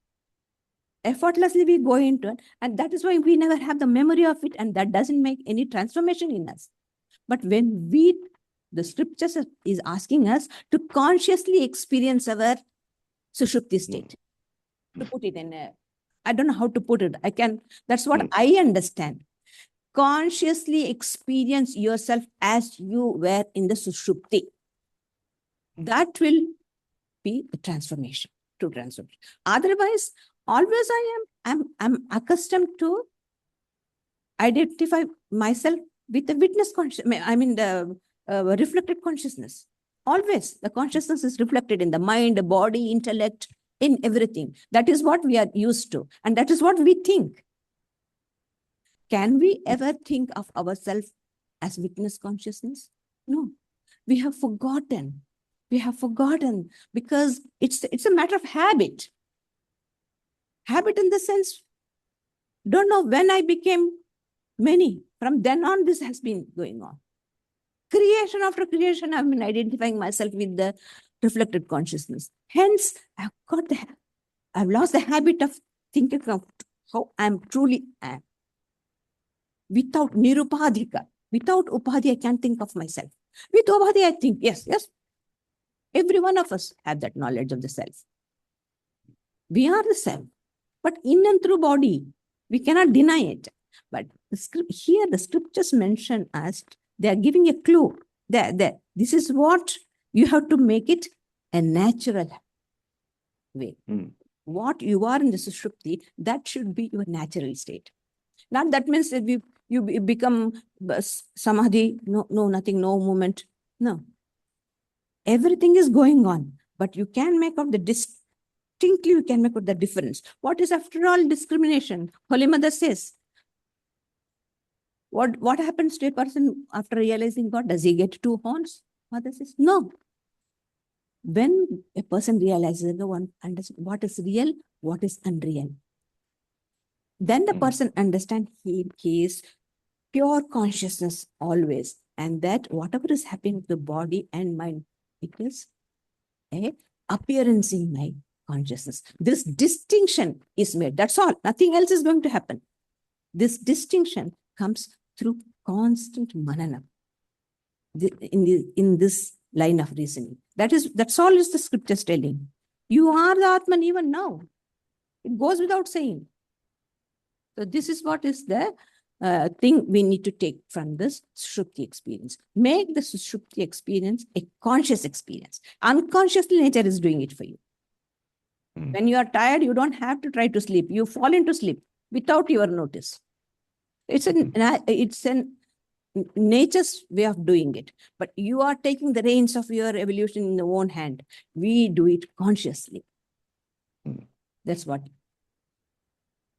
S1: Effortlessly we go into it, and that is why we never have the memory of it, and that doesn't make any transformation in us. But when the scriptures is asking us to consciously experience our Sushupti state. To put it in I don't know how to put it. That's what I understand. Consciously experience yourself as you were in the Sushupti. That will be the transformation, true transformation. Otherwise, always I'm accustomed to identify myself with the witness consciousness. I mean, the reflected consciousness. Always the consciousness is reflected in the mind, the body, intellect, in everything. That is what we are used to, and that is what we think. Can we ever think of ourselves as witness consciousness? No, we have forgotten. We have forgotten because it's a matter of habit. Habit in the sense, don't know when I became many. From then on, this has been going on. Creation after creation, I've been identifying myself with the reflected consciousness. Hence, I've lost the habit of thinking of how I'm truly am. Without nirupadhika, without upadhi, I can't think of myself. With upadhi, I think, yes. Every one of us have that knowledge of the self. We are the self, but in and through body, We cannot deny it. But here the scriptures mention as they are giving a clue. This is what you have to make it a natural way. What you are in the Sushupti, that should be your natural state. Not that means that you become samadhi, no, nothing, no movement. No. Everything is going on, but you can make out distinctly, you can make out the difference. What is after all discrimination? Holy Mother says, what happens to a person after realizing God? Does he get two horns? Mother says, no. When a person realizes the one understands what is real, what is unreal, then the person understands he is pure consciousness always, and that whatever is happening to the body and mind, it is a appearance in my consciousness. This distinction is made. That's all. Nothing else is going to happen. This distinction comes through constant manana in this line of reasoning. That's all is the scriptures telling. You are the Atman even now. It goes without saying. So this is what is the thing we need to take from this Sushupti experience. Make the Sushupti experience a conscious experience. Unconsciously, nature is doing it for you. When you are tired, you don't have to try to sleep. You fall into sleep without your notice. It's an nature's way of doing it. But you are taking the reins of your evolution in your own hand. We do it consciously. That's what.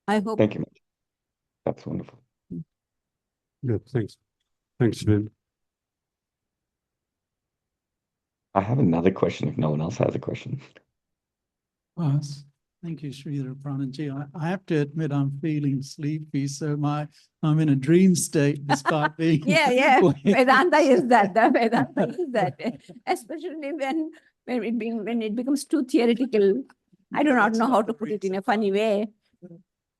S1: I hope.
S3: Thank you. That's wonderful.
S2: Yeah, thanks. Thanks, Vin.
S3: I have another question if no one else has a question.
S4: Yes. Thank you, Sridharaprana. I have to admit I'm feeling sleepy, so I'm in a dream state despite being
S1: Yeah. Vedanta is that. The Vedanta is that. Especially when it becomes too theoretical. I do not know how to put it in a funny way.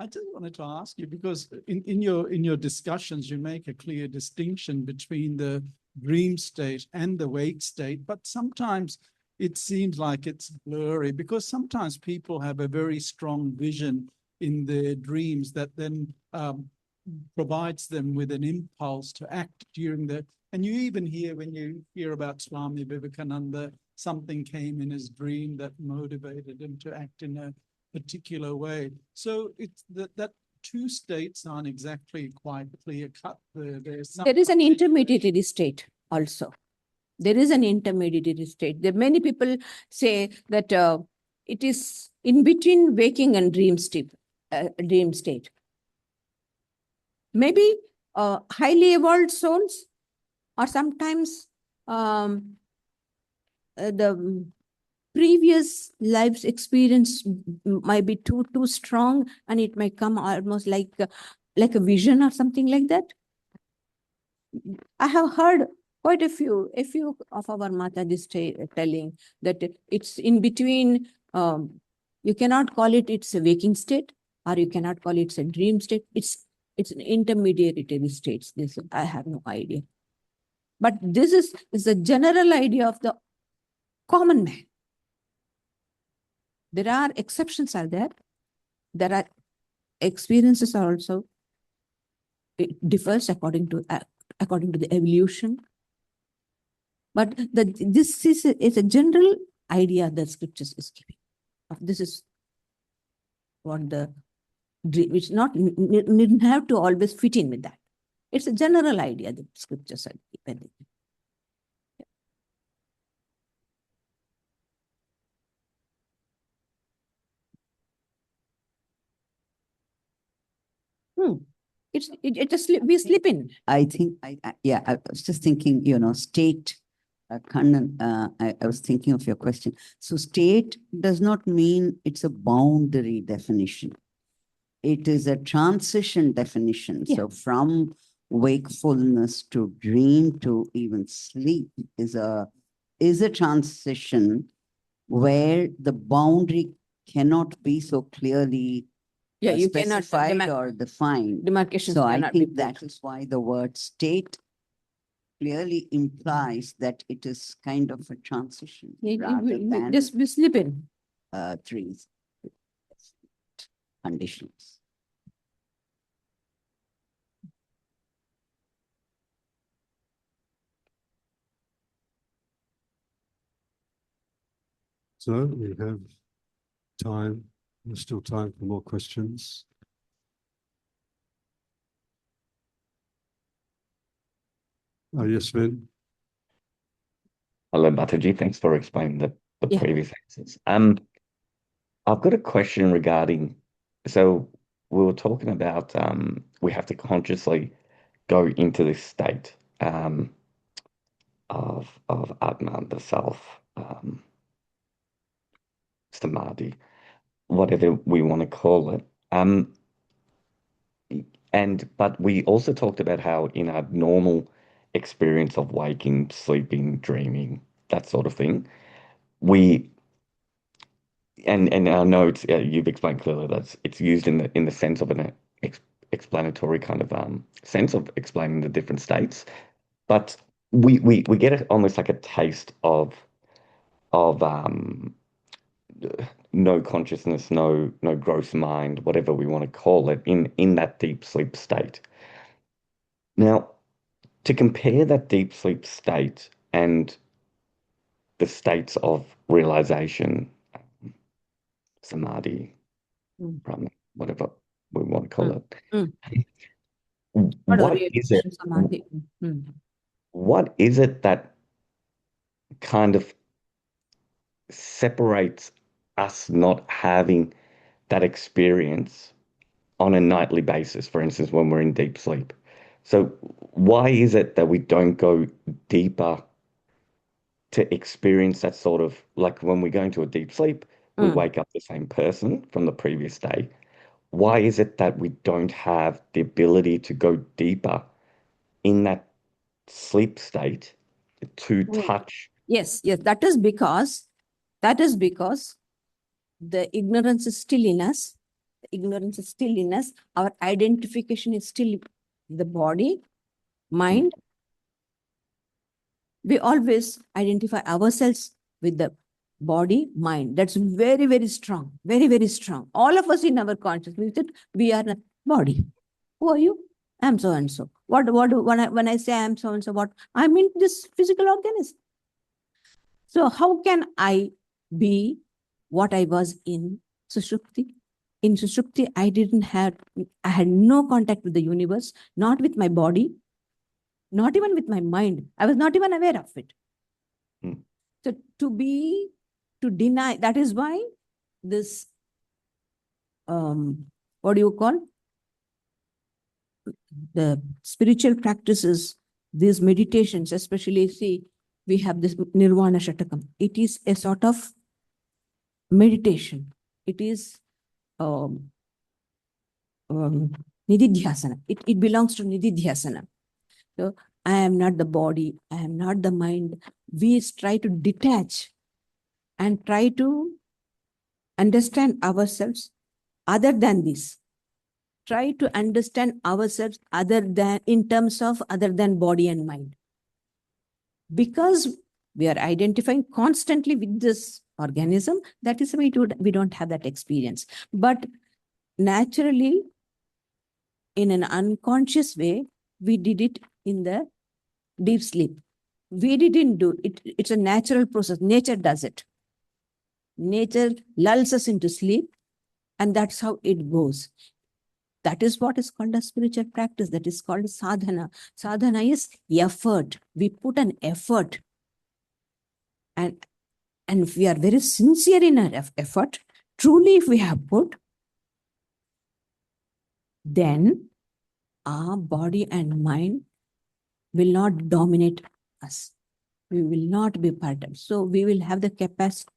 S4: I just wanted to ask you, because in your discussions, you make a clear distinction between the dream state and the wake state, but sometimes it seems like it's blurry, because sometimes people have a very strong vision in their dreams that then provides them with an impulse to act during and you even hear, when you hear about Swami Vivekananda, something came in his dream that motivated him to act in a particular way. So it's that two states aren't exactly quite clear cut. There
S1: is an intermediary state also. There is an intermediary state. There many people say that it is in between waking and dream state. Maybe highly evolved souls, or sometimes the previous life's experience might be too strong, and it might come almost like a vision or something like that. I have heard quite a few of our Matajis telling that it's in between. You cannot call it's a waking state, or you cannot call it's a dream state. It's an intermediary state. This I have no idea. But this is a general idea of the common man. There are exceptions are there. There are experiences are also. It differs according to the evolution. But this is a general idea that scriptures is giving. This is what the dream, which didn't have to always fit in with that. It's a general idea that scriptures are giving. It just we slip in.
S5: I think I was just thinking, state. Kannan, I was thinking of your question. So state does not mean it's a boundary definition. It is a transition definition. Yeah. So from wakefulness to dream to even sleep is a transition where the boundary cannot be so clearly
S1: you
S5: specified
S1: cannot
S5: or defined.
S1: Demarcation.
S5: So I think that is why the word state clearly implies that it is kind of a transition rather than
S1: just we slip in.
S5: Three conditions.
S2: So we have time. There's still time for more questions. Oh, yes, Vin.
S3: Hello, Mataji. Thanks for explaining the
S1: Yeah.
S3: previous answers. I've got a question regarding, so we were talking about we have to consciously go into this state of Atman, the self, samadhi, whatever we want to call it. But we also talked about how in our normal experience of waking, sleeping, dreaming, that sort of thing, and I know it's you've explained clearly that it's used in the sense of an explanatory kind of sense of explaining the different states, but we get it almost like a taste of no consciousness, no gross mind, whatever we want to call it, in that deep sleep state. Now, to compare that deep sleep state and the states of realization, samadhi,
S1: Mm.
S3: Brahman, whatever we want to call it.
S1: What
S3: What
S1: are you
S3: is it?
S1: samadhi? Mm.
S3: What is it that kind of separates us not having that experience on a nightly basis, for instance, when we're in deep sleep? So why is it that we don't go deeper to experience that sort of, like when we go into a deep sleep, we
S1: Mm.
S3: wake up the same person from the previous day? Why is it that we don't have the ability to go deeper in that sleep state to
S1: Mm.
S3: touch?
S1: Yes, that is because the ignorance is still in us. The ignorance is still in us. Our identification is still the body, mind. We always identify ourselves with the body, mind. That's very, very strong. Very, very strong. All of us in our consciousness, we are a body. Who are you? I'm so and so. When I say I'm so and so, what? I mean this physical organism. So how can I be what I was in Sushupti? In Sushupti, I had no contact with the universe, not with my body, not even with my mind. I was not even aware of it.
S3: Mm.
S1: So to deny, that is why this, what do you call? The spiritual practices, these meditations, especially, see, we have this Nirvana Shatakam. It is a sort of meditation. It is Nididhyasana. It belongs to Nididhyasana. So I am not the body, I am not the mind. We try to detach and try to understand ourselves other than this. Try to understand ourselves other than, in terms of other than body and mind. Because we are identifying constantly with this organism, that is why we don't have that experience. But naturally, in an unconscious way, we did it in the deep sleep. We didn't do it. It's a natural process. Nature does it. Nature lulls us into sleep, and that's how it goes. That is what is called a spiritual practice. That is called sadhana. Sadhana is effort. We put an effort. And if we are very sincere in our effort, truly if we have put, then our body and mind will not dominate us. We will not be part of. So we will have the capacity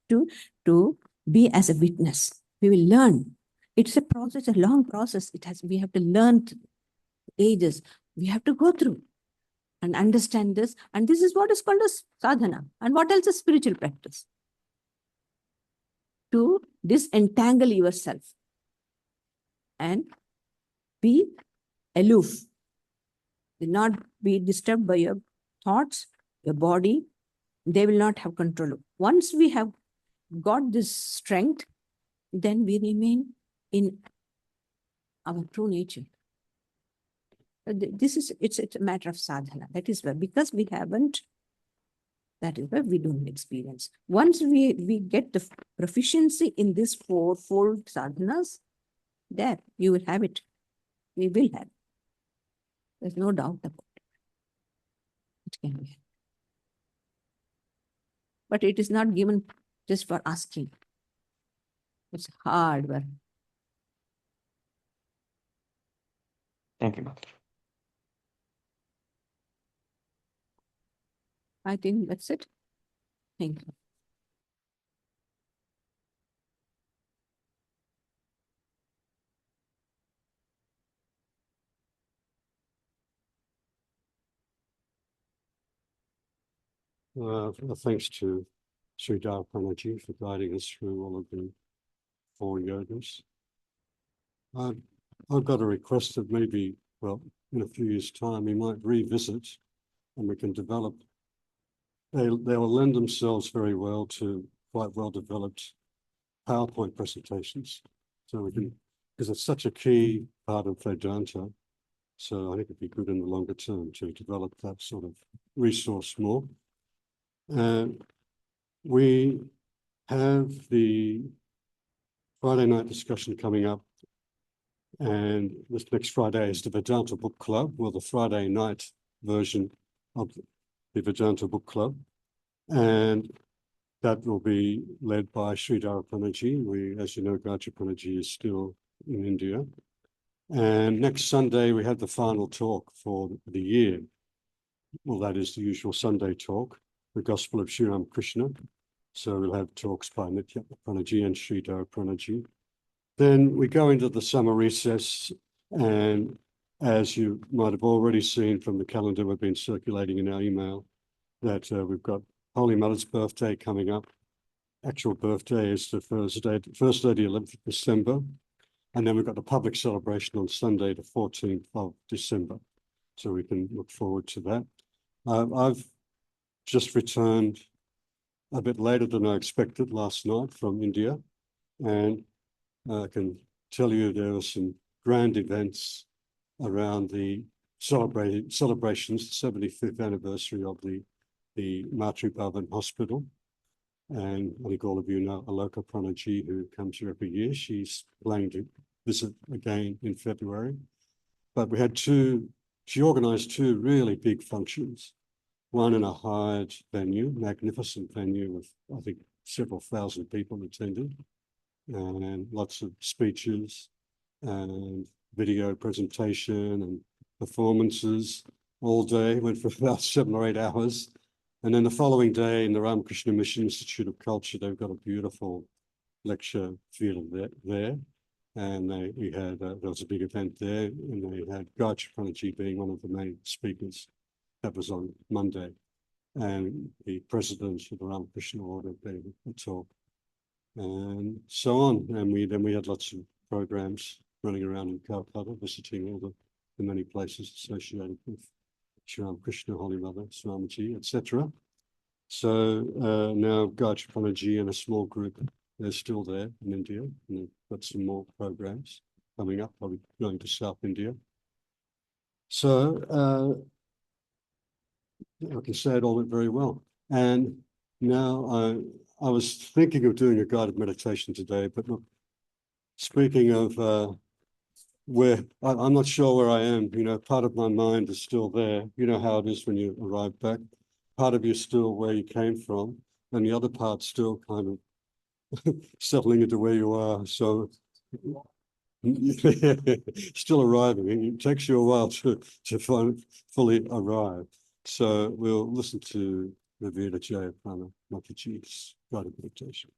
S1: to be as a witness. We will learn. It's a process, a long process. We have to learn ages. We have to go through and understand this. And this is what is called as sadhana. And what else is spiritual practice? To disentangle yourself and be aloof. Do not be disturbed by your thoughts, your body. They will not have control. Once we have got this strength, then we remain in our true nature. It's a matter of sadhana. That is why, because we haven't That is why we don't experience. Once we get the proficiency in this fourfold sadhanas, there you will have it. We will have it. There's no doubt about it. It can be. But it is not given just for asking. It's hard work.
S3: Thank you, Mataji.
S1: I think that's it. Thank you.
S2: Thanks to Sridharaprana for guiding us through all of the 4 yogas. I've got a request that maybe, well, in a few years' time, we might revisit and we can develop. They will lend themselves very well to quite well developed PowerPoint presentations. So we can, because it's such a key part of Vedanta. So I think it'd be good in the longer term to develop that sort of resource more. We have the Friday night discussion coming up, and this next Friday is the Vedanta Book Club, or the Friday night version of the Vedanta Book Club, and that will be led by Sridharaprana. We, as you know, Gajapanaji is still in India, and next Sunday we have the final talk for the year. Well, that is the usual Sunday talk, the Gospel of Sri Ramakrishna. So we'll have talks by Nityapranaji and Sridharaprana. Then we go into the summer recess, and as you might have already seen from the calendar we've been circulating in our email, that we've got Holy Mother's birthday coming up. Actual birthday is the Thursday, the 11th of December. And then we've got the public celebration on Sunday, the 14th of December. So we can look forward to that. I've just returned a bit later than I expected last night from India. And I can tell you there were some grand events around the celebrations, the 75th anniversary of the Matru Bhavan Hospital. And I think all of you know Aloka Pranaji, who comes here every year. She's planning to visit again in February. But we had she organized 2 really big functions. One in a hired venue, magnificent venue with, I think, several thousand people attended, and lots of speeches and video presentation and performances all day, went for about 7 or 8 hours. And then the following day in the Ramakrishna Mission Institute of Culture, they've got a beautiful lecture field there. And there was a big event there, and they had Gajapanaji being one of the main speakers. That was on Monday. And the president of the Ramakrishna Order gave a talk, and so on. And then we had lots of programs running around in Calcutta, visiting all the many places associated with Sri Ramakrishna, Holy Mother, Swamiji, etc. So now Gajapanaji and a small group, they're still there in India, and they've got some more programs coming up, probably going to South India. So I can say it all went very well. And now I was thinking of doing a guided meditation today, but look, speaking of where, I'm not sure where I am, part of my mind is still there. You know how it is when you arrive back. Part of you still where you came from, and the other part still kind of settling into where you are. So still arriving. It takes you a while to fully arrive. So we'll listen to Ravina Jayaprana Mataji's guided meditation.